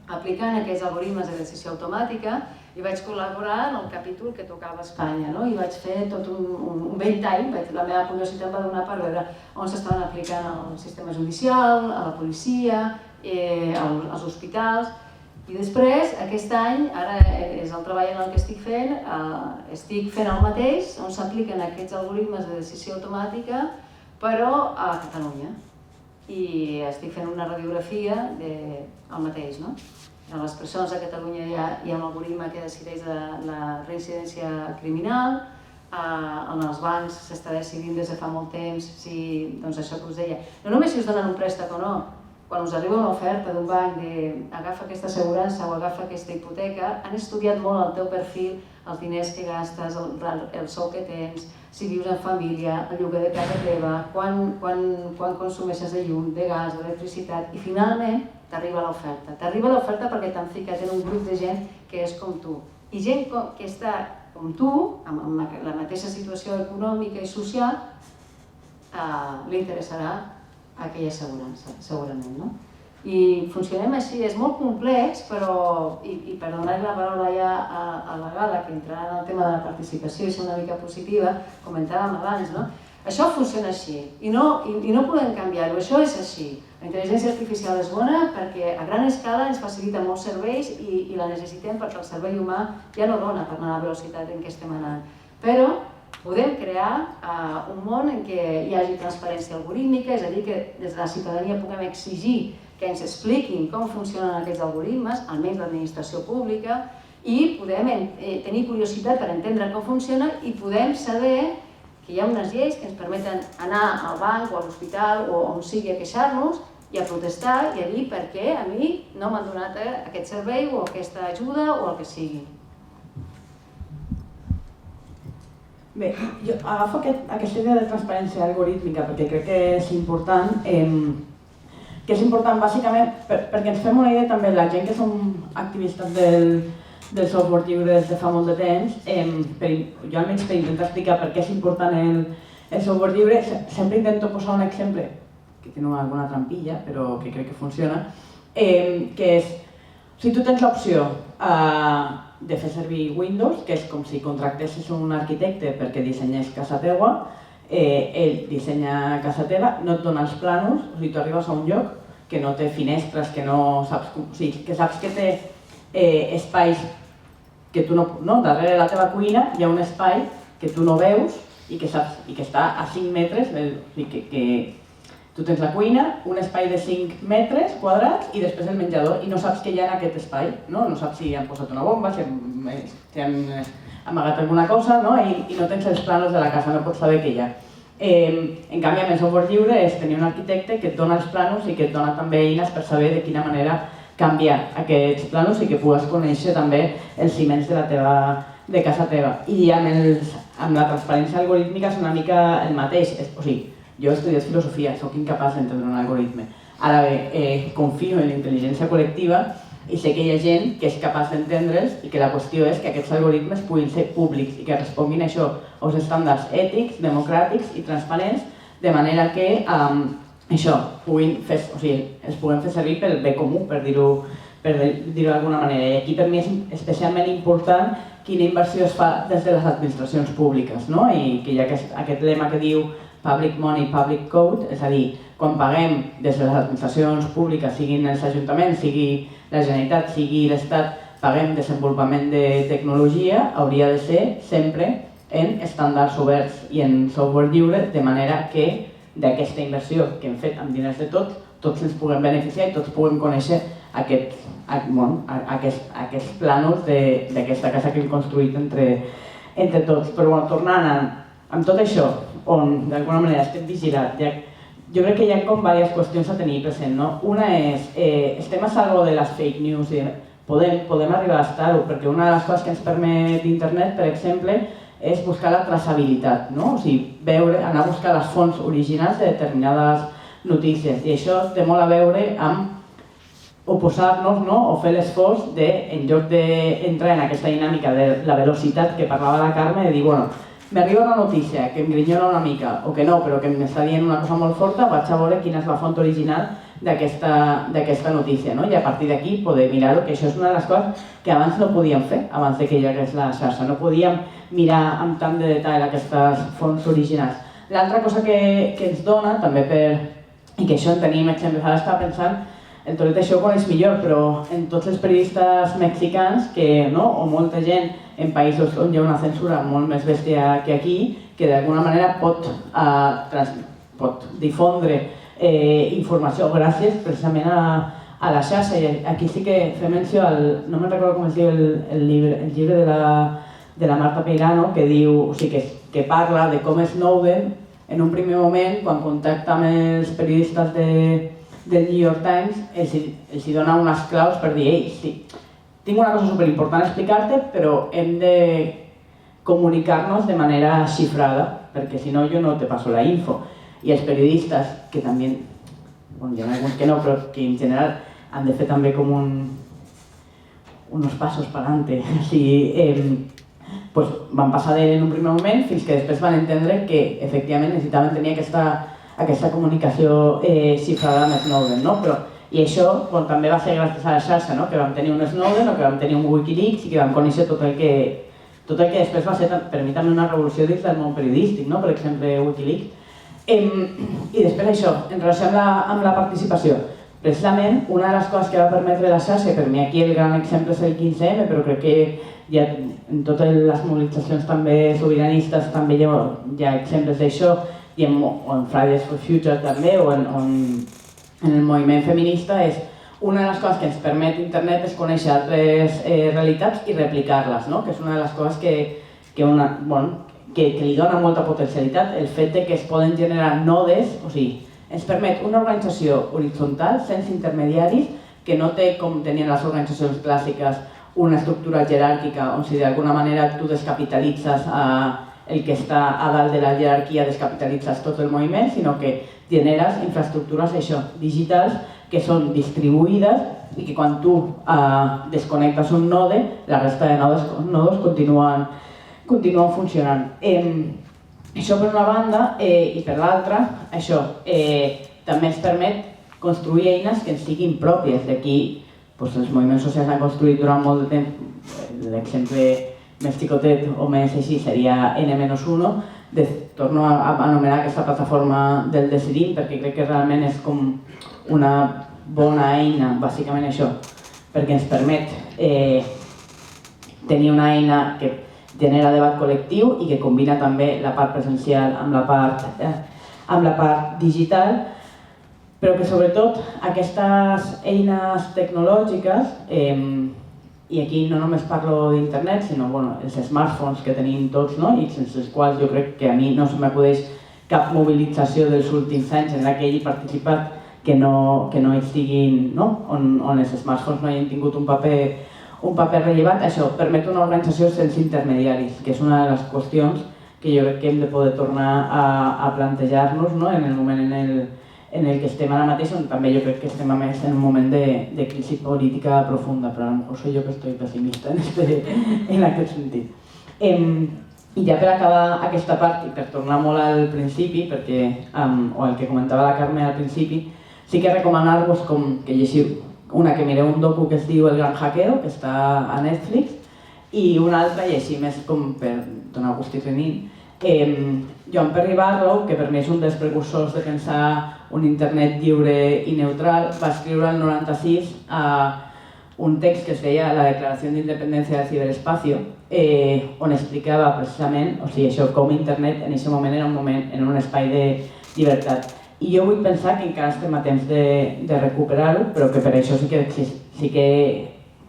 aplicant aquests algoritmes de decisió automàtica i vaig col·laborar en el capítol que tocava a Espanya i vaig fer tot un ventall, la meva curiositat va donar per veure on s'estaven aplicant al sistema judicial, a la policia, als hospitals. I després, aquest any, ara és el treball en el que estic fent el mateix, on s'apliquen aquests algoritmes de decisió automàtica, però a Catalunya. I estic fent una radiografia del mateix, no? A les presons a Catalunya hi ha un algoritme que decideix la reincidència criminal, en els bancs s'està decidint des de fa molt temps si, doncs això que us deia, no només si us donen un préstec o no, quan us arriba una oferta d'un banc d'agafa aquesta assegurança o agafa aquesta hipoteca, han estudiat molt el teu perfil, els diners que gastes, el sou que tens, si vius en família, el lloguer de casa teva, quan consumeixes de llum, de gas, d'electricitat, i finalment t'arriba l'oferta. T'arriba l'oferta perquè t'han ficat en un grup de gent que és com tu. I gent que està com tu, amb la mateixa situació econòmica i social, li interessarà aquella assegurança, segurament, no? I funcionem així, és molt complex, però, i per donar la paraula ja a la Gala, que entrarà en el tema de la participació i ser una mica positiva, comentàvem abans, no? Això funciona així i no podem canviar-ho, això és així. La intel·ligència artificial és bona perquè a gran escala ens facilita molts serveis i la necessitem perquè el cervell humà ja no dona per anar a la velocitat en què estem anant. Però podem crear un món en què hi hagi transparència algorítmica, és a dir, que des de la ciutadania puguem exigir que ens expliquin com funcionen aquests algoritmes, almenys l'administració pública, i podem tenir curiositat per entendre com funciona i podem saber que hi ha unes lleis que ens permeten anar al banc o a l'hospital o on sigui a queixar-nos i a protestar i a dir per què a mi no m'han donat aquest servei o aquesta ajuda o el que sigui. Bé, jo agafo aquesta idea de transparència algorítmica perquè crec que és important, bàsicament perquè ens fem una idea també, la gent que som activistes del software lliure des de fa molt de temps, jo almenys per intentar explicar per què és important el software lliure, sempre intento posar un exemple, que té alguna trampilla, però que crec que funciona, que és, si tu tens l'opció de fer servir Windows, que és com si contractessis un arquitecte perquè dissenyés casa teua, ell dissenya casa teva, no et dona els planos, o sigui, tu arribes a un lloc que no té finestres, que no saps, o sigui, que saps que té espais que tu no... Darrere de la teva cuina hi ha un espai que tu no veus i que està a 5 metres, o sigui, que tu tens la cuina, un espai de 5 metres quadrats i després el menjador i no saps què hi ha en aquest espai, no saps si han posat una bomba, si han amagat alguna cosa i no tens els planos de la casa, no pots saber què hi ha. En canvi, amb el software lliure és tenir un arquitecte que et dona els planos i que et dona també eines per saber de quina manera canviar aquests planos i que pugues conèixer també els ciments de casa teva. I amb la transparència algorítmica és una mica el mateix. O sigui, jo he estudiat filosofia, sóc incapaç d'entendre un algoritme. Ara bé, confio en la intel·ligència col·lectiva i sé que hi ha gent que és capaç d'entendre'ls i que la qüestió és que aquests algoritmes puguin ser públics i que responguin a això, als estàndards ètics, democràtics i transparents, de manera que això, es puguem fer servir pel bé comú, per dir-ho d'alguna manera. I aquí per mi és especialment important quina inversió es fa des de les administracions públiques, i que hi ha aquest lema que diu Public Money, Public Code, és a dir, quan paguem des de les administracions públiques, siguin els ajuntaments, sigui la Generalitat, sigui l'Estat, paguem desenvolupament de tecnologia, hauria de ser sempre en estàndards oberts i en software lliure, de manera que d'aquesta inversió que hem fet amb diners de tots ens puguem beneficiar i tots puguem conèixer aquests planos d'aquesta casa que hem construït entre tots. Però tornant amb tot això, on d'alguna manera estem vigilats, jo crec que hi ha com diverses qüestions a tenir present. Una és, estem a salvo de les fake news i podem arribar a estar-ho, perquè una de les coses que ens permet internet, per exemple, és buscar la traçabilitat, o sigui, anar a buscar les fonts originals de determinades notícies. I això té molt a veure amb oposar-nos o fer l'esforç de, en lloc d'entrar en aquesta dinàmica de la velocitat que parlava la Carme, de dir, bueno, m'arriba una notícia que em grinyona una mica, o que no, però que m'està dient una cosa molt forta, vaig a veure quina és la font original d'aquesta notícia, i a partir d'aquí poder mirar-ho, que això és una de les coses que abans no podíem fer, abans que hi hagués la xarxa, no podíem mirar amb tant de detall aquestes fonts originals. L'altra cosa que ens dona, també i que això en tenim exemples, ara estava pensant, el Toret això ho coneix millor, però en tots els periodistes mexicans, o molta gent en països on hi ha una censura molt més bèstia que aquí, que d'alguna manera pot difondre informació gràcies precisament a la xarxa. I aquí sí que fem menció no me'n recordo com es diu el llibre de la Marta Peirano, que diu, que parla de com Snowden, en un primer moment, quan contacta amb els periodistes del New York Times, els dona unes claus per dir, ei, sí, tinc una cosa superimportant a explicar-te, però hem de comunicar-nos de manera xifrada, perquè si no jo no te passo la info. I els periodistes, que també, hi ha alguns que no, però que en general han de fer també com unos passos per adelante. Van passar d'ell en un primer moment fins que després van entendre que efectivament necessitaven tenir aquesta comunicació xifrada amb Snowden. I això també va ser gràcies a la xarxa, que vam tenir un Snowden o que vam tenir un Wikileaks i que vam conèixer tot el que tot el que després va ser per mi també una revolució dins del món periodístic, no? Per exemple, Wikileaks. I després això, en relació amb la participació, precisament una de les coses que va permetre la xarxa, per mi aquí el gran exemple és el 15M, però crec que ja en totes les mobilitzacions també sobiranistes també hi ha exemples d'això, i en Fridays for Future també, o en el moviment feminista, és una de les coses que ens permet internet és conèixer altres realitats i replicar-les, no? Que és una de les coses que li dona molta potencialitat, el fet de que es poden generar nodes, o sigui, ens permet una organització horitzontal, sense intermediaris, que no té, com tenien les organitzacions clàssiques, una estructura jeràrquica on si d'alguna manera tu descapitalitzes el que està a dalt de la jerarquia, descapitalitzes tot el moviment, sinó que generes infraestructures digitals que són distribuïdes i que quan tu desconnectes un node, la resta de nodes continuen funcionant. Això per una banda, i per l'altra, això també ens permet construir eines que ens siguin pròpies. D'aquí els moviments socials han construït durant molt de temps, l'exemple més xicotet o més així seria N-1, torno a anomenar aquesta plataforma del Decidim perquè crec que realment és com una bona eina, bàsicament això, perquè ens permet tenir una eina que genera debat col·lectiu i que combina també la part presencial amb la part digital, però que sobretot aquestes eines tecnològiques, i aquí no només parlo d'internet, sinó els smartphones que tenim tots, i sense els quals jo crec que a mi no se m'acudeix cap mobilització dels últims anys en la que he participat que no hi estiguin, on els smartphones no hagin tingut un paper rellevant. Això permet una organització sense intermediaris, que és una de les qüestions que jo crec que hem de poder tornar a plantejar-nos en el moment en el que estem ara mateix, on també jo crec que estem a més en un moment de crisi política profunda, però a lo mejor soy yo que estoy pessimista en aquest sentit. I ja per acabar aquesta part, i per tornar molt al principi, o el que comentava la Carme al principi, sí que recomanar-vos que llegiu una que mireu un docu que es diu El gran hackeo, que està a Netflix, i una altra, i així més com per donar gust i renint, Joan Perry Barlow, que per mi és un dels precursors de pensar un internet lliure i neutral, va escriure el 96 un text que es deia La Declaració d'Independència del Ciberespacio, on explicava precisament això, com internet en aquest moment era un espai de llibertat. I jo vull pensar que encara estem a temps de recuperar-ho, però que per això sí que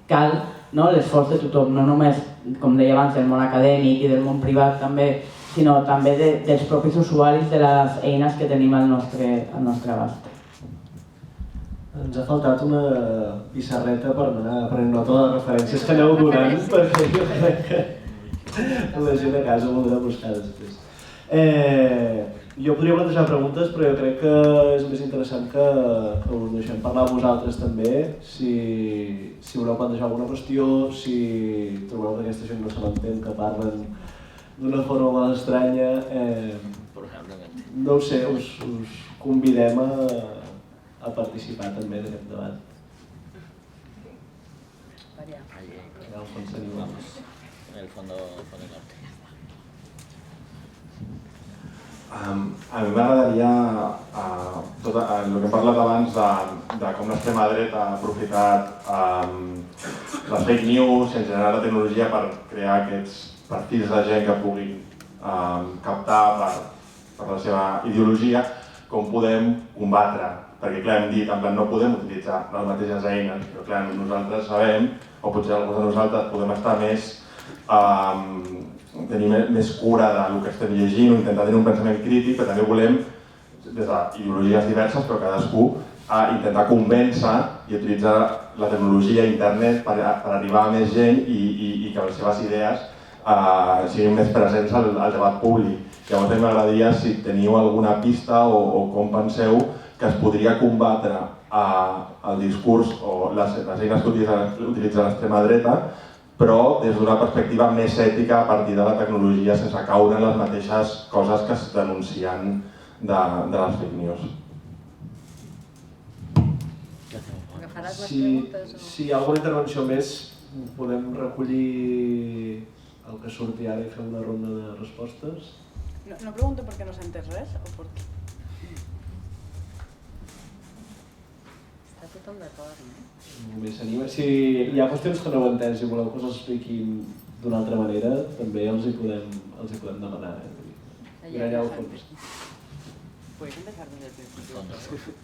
cal l'esforç de tothom, no només, com deia abans, del món acadèmic i del món privat també, sinó també dels propis usuaris de les eines que tenim al nostre abast. Ens ha faltat una pissarreta per anar prenent nota de les referències que aneu donant, perquè jo crec que la gent a casa ho haurà de buscar després. Jo podria plantejar preguntes, però jo crec que és més interessant que us deixem parlar a vosaltres també, si voleu plantejar alguna qüestió, si trobeu que aquesta gent no se l'entén, que parlen d'una forma molt estranya. No ho sé, us convidem a participar també d'aquest debat. Allà al fons tenim en el fondo norte. A mi m'agradaria, el que hem parlat abans de com l'extrema dreta ha aprofitat les fake news i en general la tecnologia per crear aquests partits de gent que puguin captar per la seva ideologia, com podem combatre. Perquè clar, hem dit, no podem utilitzar les mateixes eines, però clar, nosaltres sabem, o potser alguns de nosaltres podem estar tenir més cura del que estem llegint o intentar tenir un pensament crític, però també volem, des d'ideologies diverses, però cadascú, intentar convèncer i utilitzar la tecnologia i internet per arribar a més gent i que les seves idees siguin més presents al debat públic. Llavors m'agradaria si teniu alguna pista o com penseu que es podria combatre el discurs o les eines que utilitza l'extrema dreta, però des d'una perspectiva més ètica a partir de la tecnologia, sense caure en les mateixes coses que es denuncien de les fake news. Si hi ha alguna intervenció més, podem recollir el que surti ara i fer una ronda de respostes. No pregunto per què no s'ha entès res o per què? Està tothom d'acord, no? Només s'anima. Si hi ha qüestions que no heu entès i voleu que us expliquin d'una altra manera, també els hi podem demanar. Mira allà al fons. Puedes empezar desde el principio.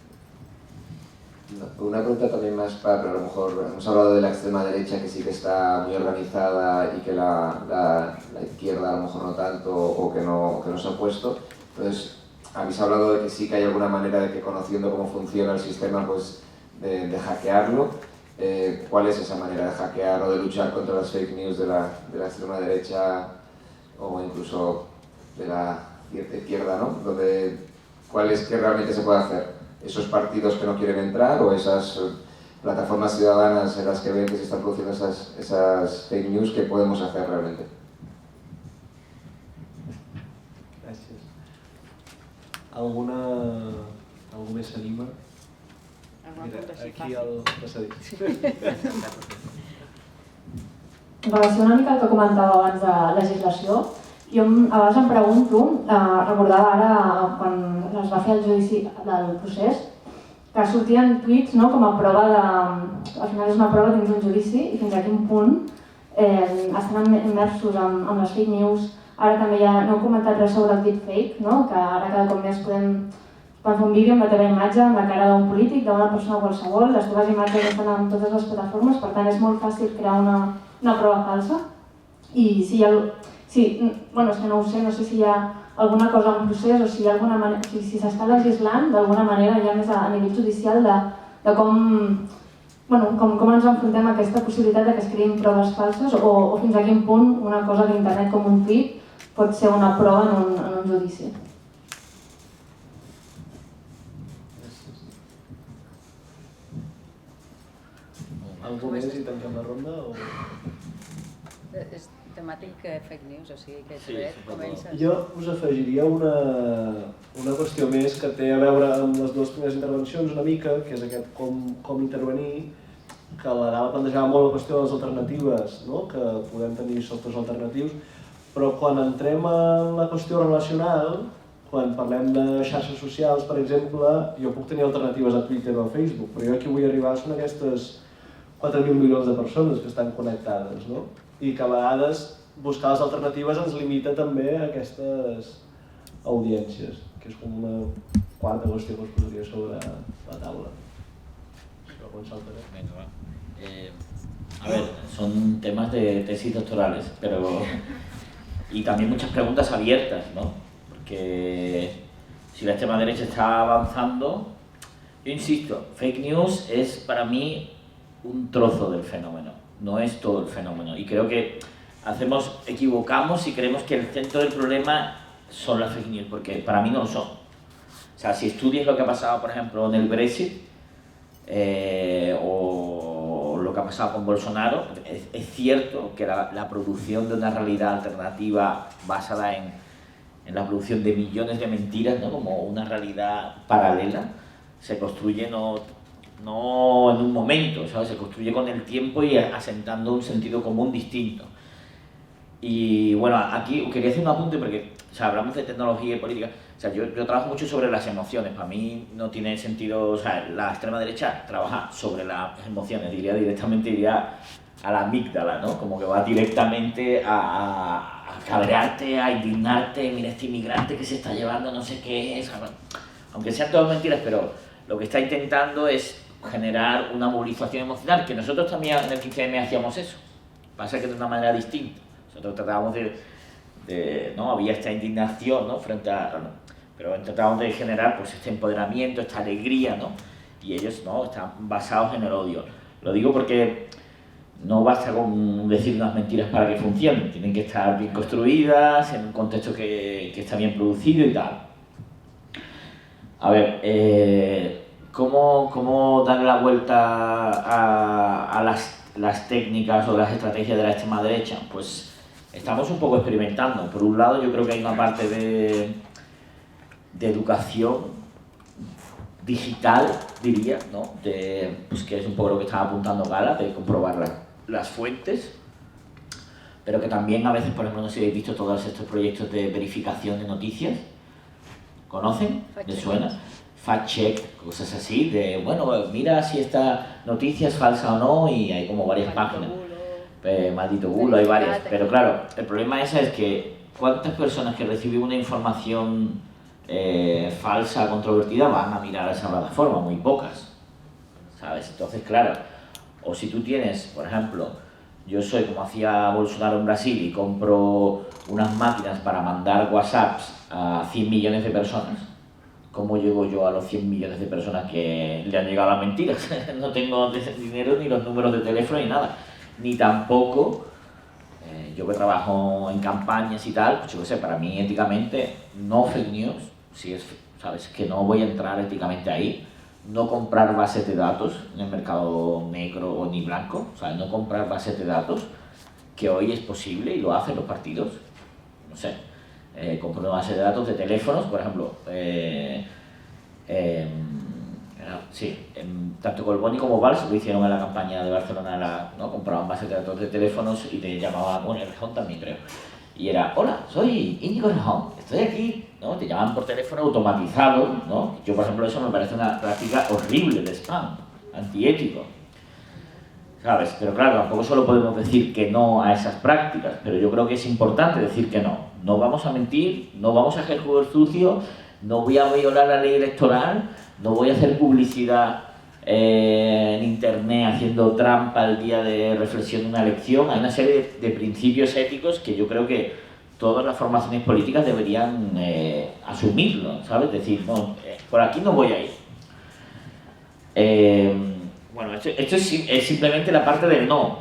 Una pregunta también más para, a lo mejor hemos hablado de la extrema derecha que sí que está muy organizada y que la izquierda a lo mejor no tanto o que no se ha opuesto. Entonces, habéis hablado de que sí que hay alguna manera de que conociendo cómo funciona el sistema, pues de hackearlo. ¿Cuál es esa manera de hackear o de luchar contra las fake news de la extrema derecha o incluso de la cierta izquierda, ¿no? ¿Cuál es que realmente se puede hacer? ¿Esos partidos que no quieren entrar o esas plataformas ciudadanas en las que ven que se están produciendo esas fake news? ¿Qué podemos hacer realmente? Gràcies. Algú més s'anima? Mira, aquí al passadís. En relació una mica al que comentava abans de legislació, jo a vegades em pregunto, recordava ara quan es va fer el judici del procés, que sortien tuits com a prova al final és una prova dins un judici i fins a quin punt estan immersos en les fake news. Ara també ja no heu comentat res sobre el deepfake, que ara cada cop més podem fer un vídeo amb la teva imatge, amb la cara d'un polític, d'una persona qualsevol, les teves imatges estan en totes les plataformes, per tant és molt fàcil crear una prova falsa. I si hi ha... és que no ho sé, no sé si hi ha alguna cosa en procés o si hi ha alguna manera, si s'està legislant d'alguna manera ja més a nivell judicial de com ens enfrontem a aquesta possibilitat de que es creïn proves falses o fins a quin punt una cosa d'internet com un tuit pot ser una prova en un judici. Algú més i tanquem la ronda? És temàtic fake news, o sigui que comença... Jo us afegiria una qüestió més que té a veure amb les dues primeres intervencions una mica, que és aquest com intervenir, que l'Adala plantejava molt la qüestió de les alternatives, que podem tenir sostres alternatius, però quan entrem en la qüestió relacional, quan parlem de xarxes socials, per exemple, jo puc tenir alternatives a Twitter o a Facebook, però jo aquí vull arribar són aquestes 4.000 milions de persones que estan connectades, i que a vegades buscar les alternatives ens limita també a aquestes audiències, que és com una quarta qüestió que us posaria sobre la taula. A ver, son temas de tesis doctorales, y también muchas preguntas abiertas, ¿no? Porque si la extrema derecha está avanzando, yo insisto, fake news es para mí un trozo del fenómeno, no es todo el fenómeno. Y creo que equivocamos si creemos que el centro del problema son las fake news, porque para mí no lo son. O sea, si estudias lo que ha pasado, por ejemplo, en el Brexit, o lo que ha pasado con Bolsonaro, es cierto que la producción de una realidad alternativa basada en la producción de millones de mentiras, como una realidad paralela, se construye no en un momento, ¿sabes? Se construye con el tiempo y asentando un sentido común distinto. Y bueno, aquí quería hacer un apunte porque hablamos de tecnología y política. Yo trabajo mucho sobre las emociones. Para mí no tiene sentido, la extrema derecha trabaja sobre las emociones, directamente a la amígdala, ¿no? Como que va directamente a cabrearte, a indignarte, mira este inmigrante que se está llevando no sé qué es. Aunque sean todas mentiras, pero lo que está intentando es generar una movilización emocional, que nosotros también en el 15M hacíamos eso, pasa que de una manera distinta. Nosotros tratábamos ¿no? Había esta indignación, ¿no? Pero tratábamos de generar pues este empoderamiento, esta alegría, ¿no? Y ellos no están basados en el odio. Lo digo porque no basta con decir unas mentiras para que funcionen, tienen que estar bien construidas, en un contexto que está bien producido y tal. A ver, ¿cómo darle la vuelta a las técnicas o las estrategias de la extrema derecha? Pues estamos un poco experimentando. Por un lado, yo creo que hay una parte de educación digital, diría, ¿no? Pues que es un poco lo que estaba apuntando Gala, de comprobar las fuentes. pero que también a veces, por ejemplo, no sé si habéis visto todos estos proyectos de verificación de noticias. ¿Conocen? ¿Les suena? Fact check, cosas así, de bueno, mira si esta noticia es falsa o no, y hay como varias páginas. Maldito bulo, hay varias. Pero claro, el problema es que ¿cuántas personas que reciben una información falsa, controvertida, van a mirar a esa plataforma? Muy pocas, ¿sabes? Entonces, claro, o si tú tienes, por ejemplo, yo soy como hacía Bolsonaro en Brasil y compro unas máquinas para mandar WhatsApps a 100 millones de personas, ¿cómo llego yo a los 100 millones de personas que le han llegado las mentiras? No tengo dinero, ni los números de teléfono, ni nada. Ni tampoco, yo que trabajo en campañas y tal, pues yo qué sé, para mí éticamente, no fake news, si es, sabes, que no voy a entrar éticamente ahí, no comprar bases de datos en el mercado negro o ni blanco, o sea, no comprar bases de datos, que hoy es posible y lo hacen los partidos, no sé, compro una base de datos de teléfonos, por ejemplo, sí, tanto Colboni como Valls lo hicieron en la campaña de Barcelona, ¿no? Compraban bases de datos de teléfonos y te llamaban, bueno, Errejón también creo, y era, hola, soy Íñigo Errejón, estoy aquí, ¿no? Te llaman por teléfono automatizado, ¿no? Yo, por ejemplo, eso me parece una práctica horrible de spam, antiético, ¿sabes? Pero claro, tampoco solo podemos decir que no a esas prácticas, pero yo creo que es importante decir que no. No vamos a mentir, no vamos a hacer juego sucio, no voy a violar la ley electoral, no voy a hacer publicidad en internet haciendo trampa el día de reflexión de una elección. Hay una serie de principios éticos que yo creo que todas las formaciones políticas deberían asumirlo, ¿sabes? Decir, no, por aquí no voy a ir. Bueno, esto es simplemente la parte del no.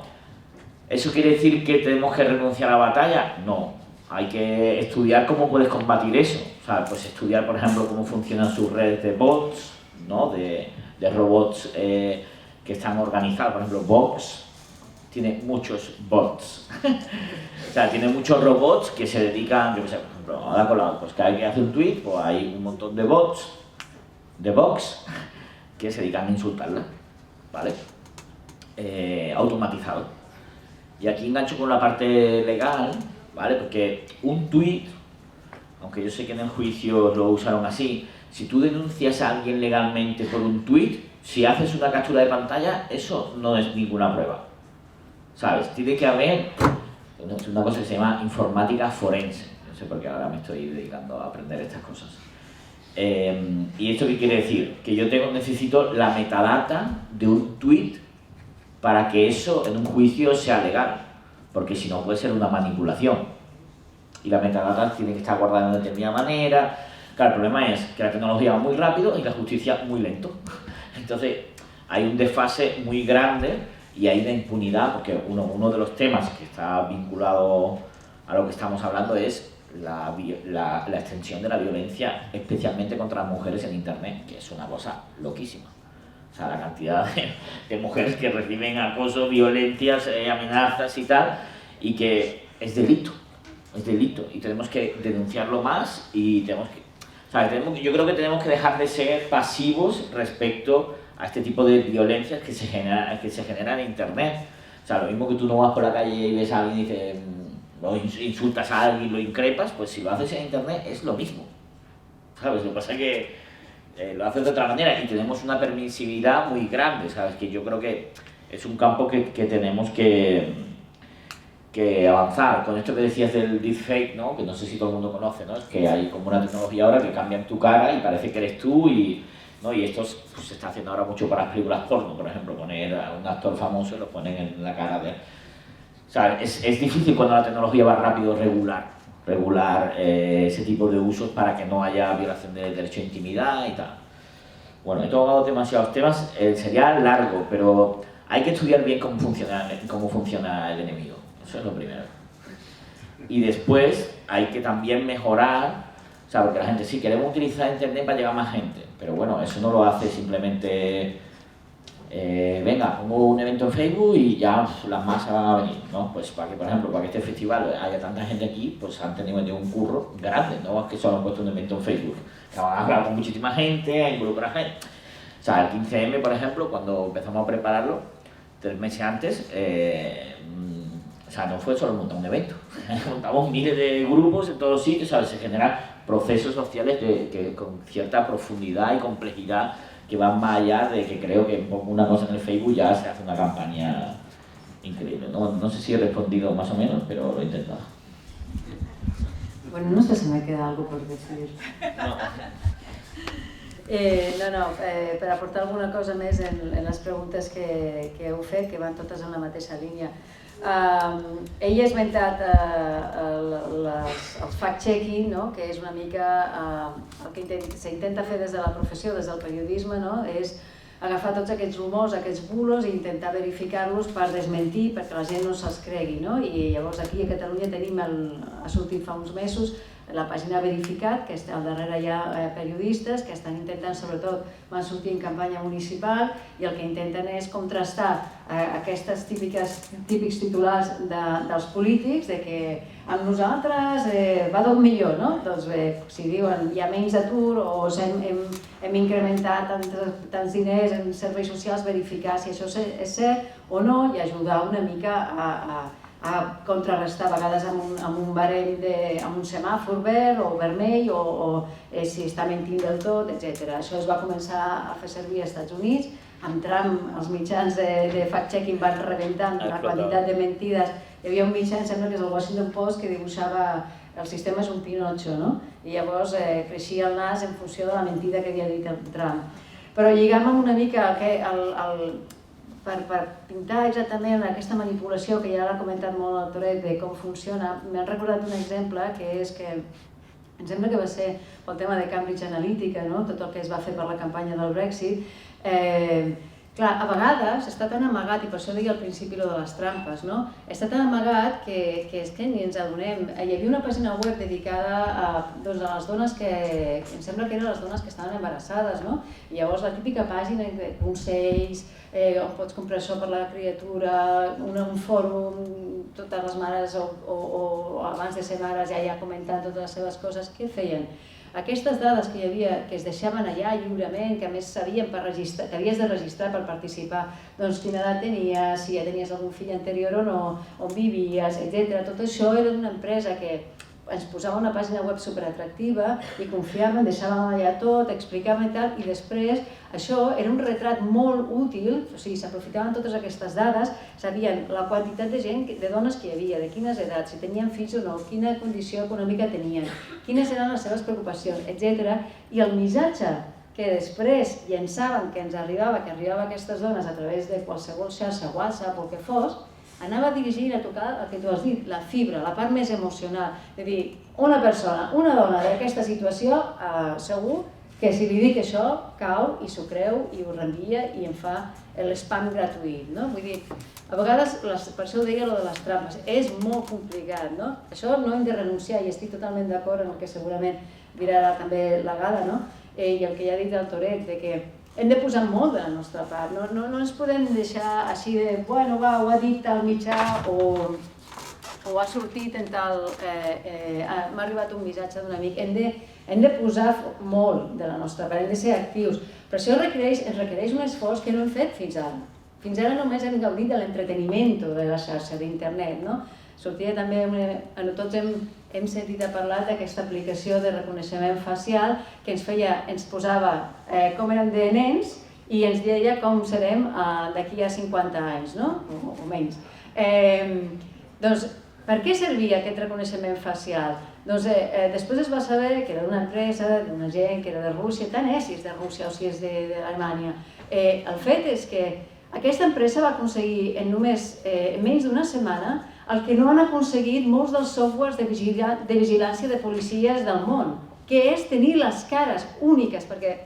¿Eso quiere decir que tenemos que renunciar a la batalla? No. Hay que estudiar cómo puedes combatir eso. O sea, pues estudiar, por ejemplo, cómo funcionan sus redes de bots, ¿no? De robots que están organizados. Por ejemplo, Vox tiene muchos bots. O sea, tiene muchos robots que se dedican, yo qué sé, por ejemplo, ahora con la, pues cada vez que hace un tweet, pues hay un montón de bots, de Vox, que se dedican a insultarla, ¿vale? Automatizado. Y aquí engancho con la parte legal, ¿vale? Porque un tweet, aunque yo sé que en el juicio lo usaron así, si tú denuncias a alguien legalmente por un tweet, si haces una captura de pantalla, eso no es ninguna prueba, ¿sabes? Tiene que haber una cosa que se llama informática forense, no sé por qué ahora me estoy dedicando a aprender estas cosas. ¿Y esto qué quiere decir? Que yo necesito la metadata de un tweet para que eso en un juicio sea legal, porque si no puede ser una manipulación. Y la metadata tiene que estar guardada de determinada manera. Claro, el problema es que la tecnología va muy rápido y la justicia muy lento. Entonces hay un desfase muy grande y hay una impunidad, porque uno de los temas que está vinculado a lo que estamos hablando es la extensión de la violencia, especialmente contra las mujeres en internet, que es una cosa loquísima. O sea, la cantidad de mujeres que reciben acoso, violencias, amenazas y tal, y que es delito, y tenemos que denunciarlo más y tenemos que... O sea, yo creo que tenemos que dejar de ser pasivos respecto a este tipo de violencias que se generan en internet. O sea, lo mismo que tú no vas por la calle y ves a alguien y dices, o insultas a alguien, lo increpas, pues si lo haces en internet es lo mismo, ¿sabes? Lo que pasa es que lo haces de otra manera y tenemos una permisividad muy grande, ¿sabes? Que yo creo que es un campo que tenemos que avanzar. Con esto que decías del deepfake, ¿no? Que no sé si todo el mundo conoce, ¿no? Es que hay como una tecnología ahora que cambia tu cara y parece que eres tú ¿no? Y esto pues, se está haciendo ahora mucho para las películas porno, por ejemplo, poner a un actor famoso y lo ponen en la cara de... O sea, es difícil cuando la tecnología va rápido regular ese tipo de usos para que no haya violación de derecho a intimidad y tal. Bueno, he tocado demasiados temas, sería largo, pero hay que estudiar bien cómo funciona el enemigo, eso es lo primero. Y después hay que también mejorar, o sea, porque la gente sí, queremos utilizar internet para llegar a más gente, pero bueno, eso no lo hace simplemente... venga, pongo un evento en Facebook y ya las masas van a venir, ¿no? Pues para que, por ejemplo, para que este festival haya tanta gente aquí, pues han tenido un curro grande, no es que solo han puesto un evento en Facebook, que van a hablar con muchísima gente, a involucrar gente. O sea, el 15M, por ejemplo, cuando empezamos a prepararlo, 3 meses antes, O sea, no fue solo montar un evento, montamos miles de grupos en todos los sitios, ¿sabes? Se generan procesos sociales con cierta profundidad y complejidad que van más allá de que creo que pongo una cosa en el Facebook ya se hace una campaña increíble. No sé si he respondido más o menos, pero lo he intentado. Bueno, no sé si me queda algo por decir. Per aportar alguna cosa més en les preguntes que heu fet, que van totes en la mateixa línia. Ell ha esmentat el fact-checking, que és una mica el que s'intenta fer des de la professió, des del periodisme, és agafar tots aquests rumors, aquests bulos i intentar verificar-los per desmentir, perquè la gent no se'ls cregui. I llavors aquí a Catalunya ha sortit fa uns mesos la pàgina Verificat, que al darrere hi ha periodistes que estan intentant, sobretot van sortir en campanya municipal i el que intenten és contrastar aquests típics titulars dels polítics de que amb nosaltres va tot millor, no? Doncs bé, si diuen hi ha menys atur o hem incrementat tants diners en serveis socials, verificar si això és cert o no i ajudar una mica a contrarrestar a vegades amb un barem, amb un semàfor verd o vermell o si està mentint del tot, etc. Això es va començar a fer servir als Estats Units, amb Trump els mitjans de fact-checking van rebentant la quantitat de mentides. Hi havia un mitjà, em sembla que és el Washington Post, que dibuixava el sistema és un Pinotxo, no? I llavors creixia el nas en funció de la mentida que havia dit el Trump. Però lligam una mica per pintar exactament aquesta manipulació que ja l'ha comentat molt el Toret de com funciona, m'han recordat un exemple que és que em sembla que va ser pel tema de Cambridge Analytica, tot el que es va fer per la campanya del Brexit. Clar, a vegades està tan amagat, i per això deia al principi de les trampes, està tan amagat que és que ni ens adonem. Hi havia una pàgina web dedicada a les dones que, em sembla que eren les dones que estaven embarassades, i llavors la típica pàgina de consells, on pots comprar això per la criatura, un fòrum, totes les mares o abans de ser mares ja comentant totes les seves coses, què feien? Aquestes dades que hi havia, que es deixaven allà lliurement, que a més sabien que havies de registrar per participar, doncs quina edat tenies, si ja tenies algun fill anterior o no, on vivies, etc. Tot això era d'una empresa que ens posava una pàgina web superatractiva i confiaven, deixàvem allà tot, explicaven i tal, i després això era un retrat molt útil, o sigui, s'aprofitaven totes aquestes dades, sabien la quantitat de gent, de dones que hi havia, de quines edats, si tenien fills o no, quina condició econòmica tenien, quines eren les seves preocupacions, etc. I el missatge que després llençaven, que ens arribava, que arribava a aquestes dones a través de qualsevol xarxa, WhatsApp o el que fos, anava dirigint a tocar el que tu has dit, la fibra, la part més emocional. És a dir, una persona, una dona d'aquesta situació, segur que si li dic això, cau i s'ho creu i ho reenvia i em fa l'spam gratuït. Vull dir, a vegades, per això ho deia allò de les trampes, és molt complicat. Això no hem de renunciar i estic totalment d'acord en el que segurament dirà també la Gala i el que ja ha dit el Toret, que hem de posar molt de la nostra part, no ens podem deixar així de, bueno, va, ho ha dit tal mitjà o ha sortit en tal, m'ha arribat un missatge d'un amic. Hem de posar molt de la nostra part, hem de ser actius. Però això ens requereix un esforç que no hem fet fins ara. Fins ara només hem gaudit de l'entreteniment de la xarxa d'internet. Sortia també, tots hem sentit a parlar d'aquesta aplicació de reconeixement facial que ens posava com érem de nens i ens deia com serem d'aquí a 50 anys, o menys. Doncs, per què servia aquest reconeixement facial? Doncs després es va saber que era d'una empresa, d'una gent que era de Rússia, tant si és de Rússia o si és d'Alemanya. El fet és que aquesta empresa va aconseguir en menys d'una setmana el que no han aconseguit molts dels softwares de vigilància de policies del món, que és tenir les cares úniques, perquè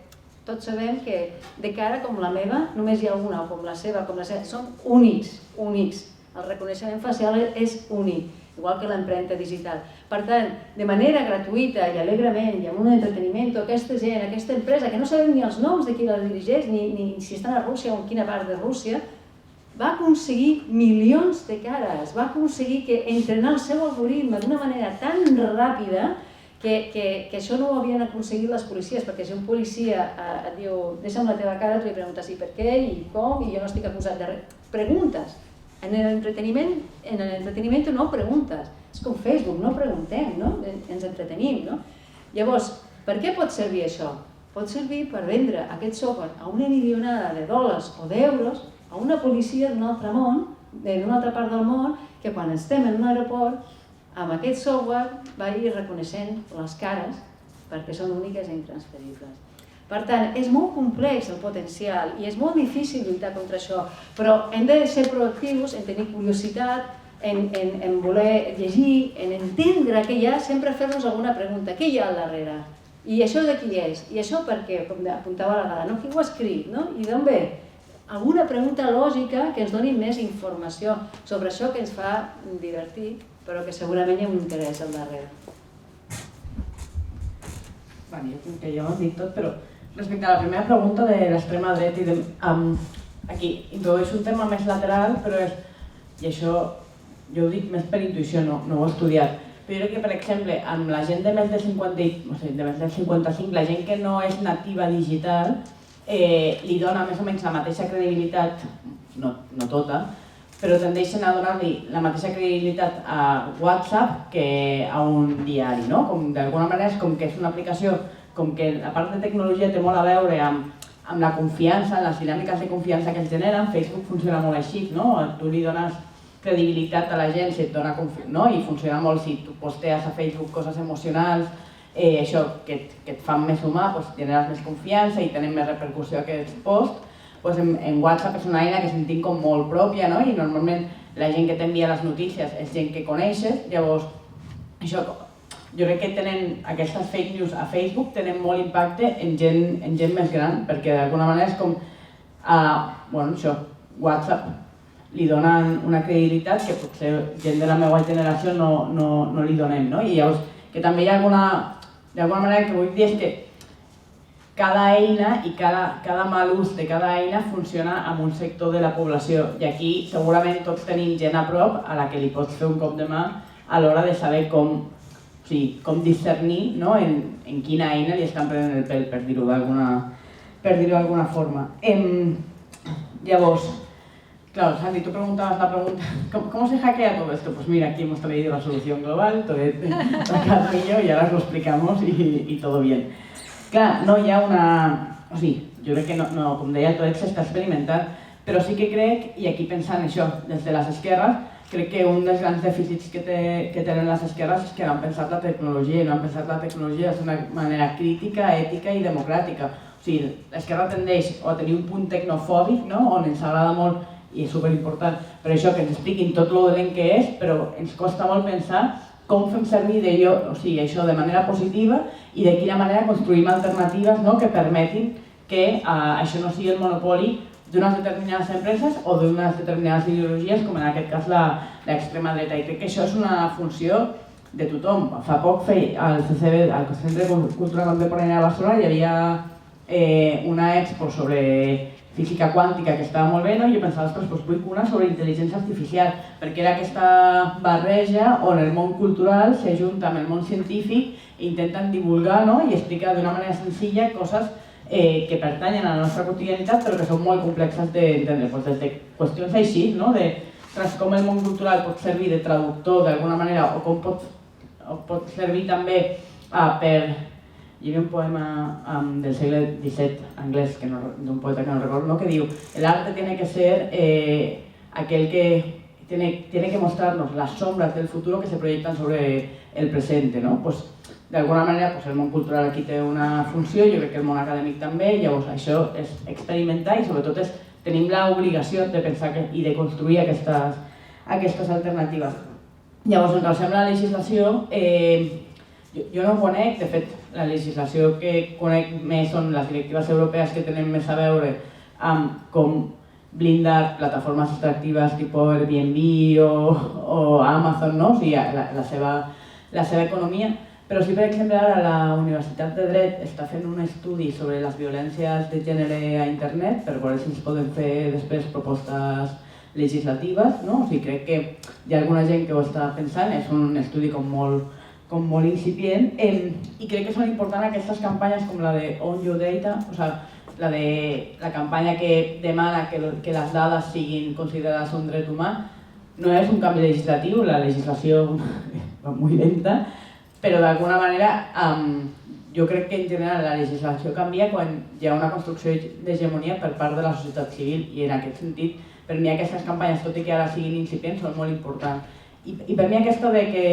tots sabem que de cara com la meva només hi ha una, o com la seva, són únics. El reconeixement facial és únic, igual que l'empremta digital. Per tant, de manera gratuïta i alegrement i amb un entreteniment, aquesta gent, aquesta empresa, que no sabem ni els noms de qui la dirigeix, ni si estan a Rússia o en quina part de Rússia, va aconseguir milions de cares, va aconseguir entrenar el seu algoritme d'una manera tan ràpida que això no ho havien aconseguit les policies, perquè si un policia et diu deixa'm la teva cara, tu li preguntes i per què, i com, i jo no estic acusat de res. Preguntes. En l'entreteniment no preguntes, és com Facebook, no preguntem, no? Ens entretenim, no? Llavors, per què pot servir això? Pot servir per vendre aquest software a una milionada de dòlars o d'euros a una policia d'un altre món, d'una altra part del món, que quan estem en un aeroport, amb aquest software va ir reconeixent les cares perquè són úniques i intransferibles. Per tant, és molt complex el potencial i és molt difícil lluitar contra això, però hem de ser proactius, en tenir curiositat, en voler llegir, en entendre què hi ha, sempre fer-nos alguna pregunta, què hi ha al darrere? I això de qui és? I això per què? Com apuntava a la Gala, qui ho ha escrit? I d'on ve? Alguna pregunta lògica que ens doni més informació sobre això que ens fa divertir, però que segurament hi ha un interès al darrere. Jo crec que ja ho has dit tot, però respecte a la primera pregunta de l'extrema dreta, aquí introdueixo un tema més lateral, però és, i això jo ho dic més per intuïció, no ho he estudiat, però jo crec que, per exemple, amb la gent de més de 55, la gent que no és nativa digital, li dona més o menys la mateixa credibilitat, no tota, però tendeixen a donar-li la mateixa credibilitat a WhatsApp que a un diari, no? D'alguna manera és com que és una aplicació, com que la part de tecnologia té molt a veure amb la confiança, les dinàmiques de confiança que es generen. Facebook funciona molt així, no? Tu li dones credibilitat a la gent si et dona confiança, no? I funciona molt si tu postees a Facebook coses emocionals, això que et fan més humà, generes més confiança i tenen més repercussió aquests posts. En WhatsApp és una eina que sentim com molt pròpia, no? I normalment la gent que t'envia les notícies és gent que coneixes, llavors això, jo crec que tenen aquestes fake news a Facebook tenen molt impacte en gent més gran, perquè d'alguna manera és com, WhatsApp li donen una credibilitat que potser gent de la meva generació no li donem, no? I llavors, que també hi ha d'alguna manera que vull dir és que cada eina i cada mal ús de cada eina funciona amb un sector de la població i aquí segurament tots tenim gent a prop a la que li pots fer un cop de mà a l'hora de saber com discernir en quina eina li estan prenent el pèl, per dir-ho d'alguna forma. Llavors, claro, Santi, tú preguntabas la pregunta, ¿cómo se hackea todo esto? Pues mira, aquí hemos traído la solución global, Carrillo, y ahora os lo explicamos y todo bien. Clar, no hi ha una... O sigui, jo crec que no, com deia, tot s'està experimentant, però sí que crec, i aquí pensant això, des de les esquerres, crec que un dels grans dèficits que tenen les esquerres és que no han pensat la tecnologia, i no han pensat la tecnologia d'una manera crítica, ètica i democràtica. O sigui, l'esquerra tendeix a tenir un punt tecnofòbic, on ens agrada molt, i és superimportant, per això que ens expliquin tot lo dolent que és, però ens costa molt pensar com fem servir això de manera positiva i de quina manera construïm alternatives que permetin que això no sigui el monopoli d'unes determinades empreses o d'unes determinades ideologies, com en aquest cas l'extrema dreta. I crec que això és una funció de tothom. Fa poc al CCB, al Centre de Cultura Contemporània de Barcelona, hi havia una expo sobre física quàntica que estava molt bé, i jo pensava, ostres, vull una sobre intel·ligència artificial, perquè era aquesta barreja on el món cultural s'ajunta amb el món científic i intenten divulgar i explicar d'una manera senzilla coses que pertanyen a la nostra quotidianitat però que són molt complexes d'entendre. Des de qüestions així, de com el món cultural pot servir de traductor d'alguna manera o com pot servir també per... Hi havia un poema del segle XVII anglès, d'un poeta que no recordo, que diu: el arte tiene que ser aquel que tiene que mostrarnos las sombras del futuro que se proyectan sobre el presente. D'alguna manera el món cultural aquí té una funció, jo crec que el món acadèmic també, llavors això és experimentar i sobretot tenim l'obligació de pensar i de construir aquestes alternatives. Llavors, en relació amb la legislació, jo no ho conec, de fet, la legislació que conec més són les directives europees que tenen més a veure amb com blindar plataformes extractives tipus Airbnb o Amazon, o sigui, la seva economia. Però sí, per exemple, ara la Universitat de Dret està fent un estudi sobre les violències de gènere a internet per veure si es poden fer després propostes legislatives. O sigui, crec que hi ha alguna gent que ho està pensant, és un estudi com molt incipient i crec que són importants aquestes campanyes com la de Own Your Data, la campanya que demana que les dades siguin considerades un dret humà, no és un canvi legislatiu, la legislació va molt lenta, però d'alguna manera jo crec que en general la legislació canvia quan hi ha una construcció d'hegemonia per part de la societat civil i en aquest sentit per mi aquestes campanyes, tot i que ara siguin incipients, són molt importants. I per mi aquesta de que,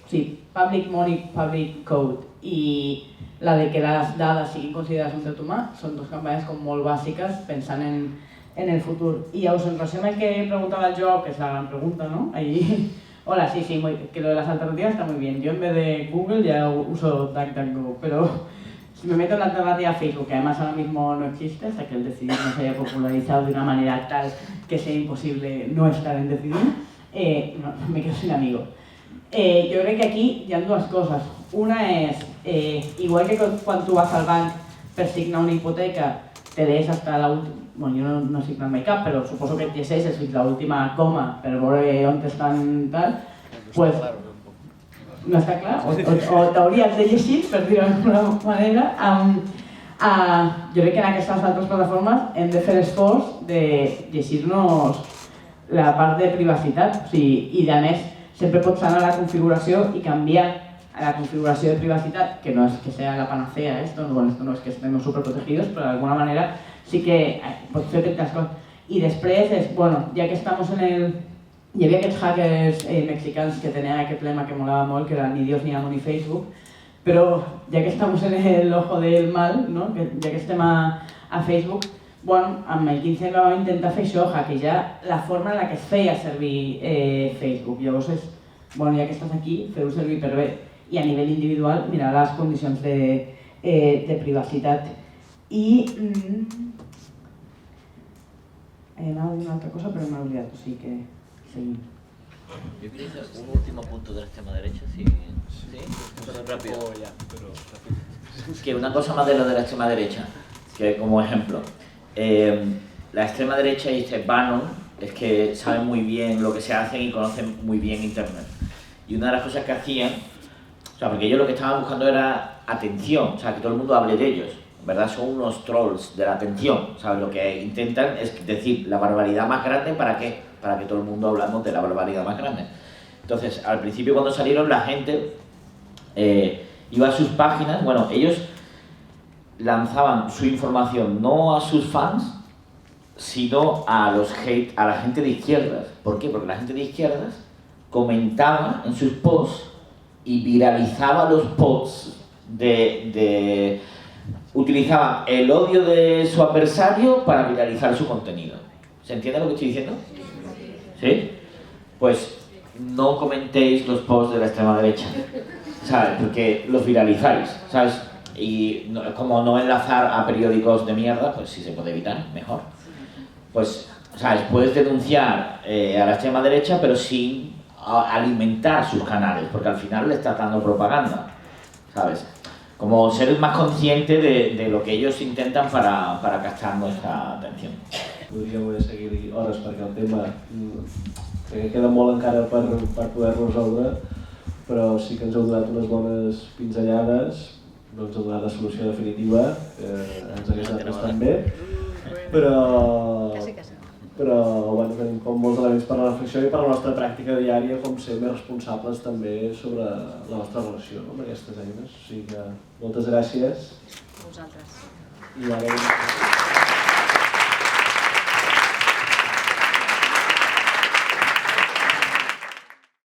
sí, public money, public code i la de que les dades siguin considerades un dret humà són dues campanyes com molt bàsiques pensant en el futur. I us en relació amb el que preguntava el Joao, que és la gran pregunta, ¿no? Ahí, hola, sí, que lo de las alternativas está muy bien. Yo en vez de Google ya uso DuckDuckGo, pero si me meto en la alternativa Facebook, que además ahora mismo no existe, hasta que el Decidir no se haya popularizado de una manera tal que sea imposible no estar en Decidir, me quedo sin amigos. Jo crec que aquí hi ha dues coses. Una és, igual que quan tu vas al banc per signar una hipoteca, te lees hasta la última... Bueno, jo no he signat mai cap, però suposo que et llegeixes fins l'última coma per veure on estan tal, pues... No està clar? O t'hauries de llegir, per dir-ho d'alguna manera. Jo crec que en aquestes altres plataformes hem de fer l'esforç de llegir-nos la part de privacitat. I a més, sempre pots anar a la configuració i canviar a la configuració de privacitat, que no és que sea la panacea esto no es que estemos superprotegidos, però d'alguna manera sí que pots fer petites coses. I després és, bueno, ja que estamos en el... Hi havia aquests hackers mexicans que tenien aquest lema que molava molt, que era ni Dios ni amo ni Facebook, però ja que estamos en el ojo del mal, no? Ja que estem a Facebook, bueno, amb el 15 vam intentar fer això, hackejar la forma en la que es feia servir Facebook. Llavors és, bueno, ja que estàs aquí, feu-ho servir per bé. I a nivell individual, mirar les condicions de privacitat. I... anava a dir una altra cosa, però m'he oblidat, o sigui que... seguim. Yo quería hacer un último punto de la extrema derecha, ¿sí? Pero rápido. Que una cosa más de lo de la extrema derecha, que como ejemplo, la extrema derecha y Bannon es que saben muy bien lo que se hacen y conocen muy bien Internet. Y una de las cosas que hacían, o sea, porque ellos lo que estaban buscando era atención, o sea, que todo el mundo hable de ellos. En verdad son unos trolls de la atención, ¿sabes? Lo que intentan es decir la barbaridad más grande para que todo el mundo hablamos de la barbaridad más grande. Entonces, al principio cuando salieron la gente iba a sus páginas, bueno, ellos lanzaban su información no a sus fans, sino a la gente de izquierdas. ¿Por qué? Porque la gente de izquierdas comentaba en sus posts y viralizaba los posts utilizaban el odio de su adversario para viralizar su contenido. ¿Se entiende lo que estoy diciendo? ¿Sí? Pues no comentéis los posts de la extrema derecha, ¿sabes? Porque los viralizáis, ¿sabes? Y como no enlazar a periódicos de mierda, pues si se puede evitar, mejor. Pues, ¿sabes? Puedes denunciar a la extrema derecha, pero sin alimentar sus canales, porque al final le estás dando propaganda, ¿sabes? Como ser más consciente de lo que ellos intentan para captar nuestra atención. Podríem seguir hores perquè el tema crec que queda molt encara per poder-lo resoldre, però sí que ens heu donat unes bones pinzellades, no ens heu donat la solució definitiva, ens hagués anat bastant bé, però bueno, tenim com molts elements per la reflexió i per la nostra pràctica diària, com ser més responsables també sobre la nostra relació amb aquestes eines. O sigui que moltes gràcies. Vosaltres. I ara...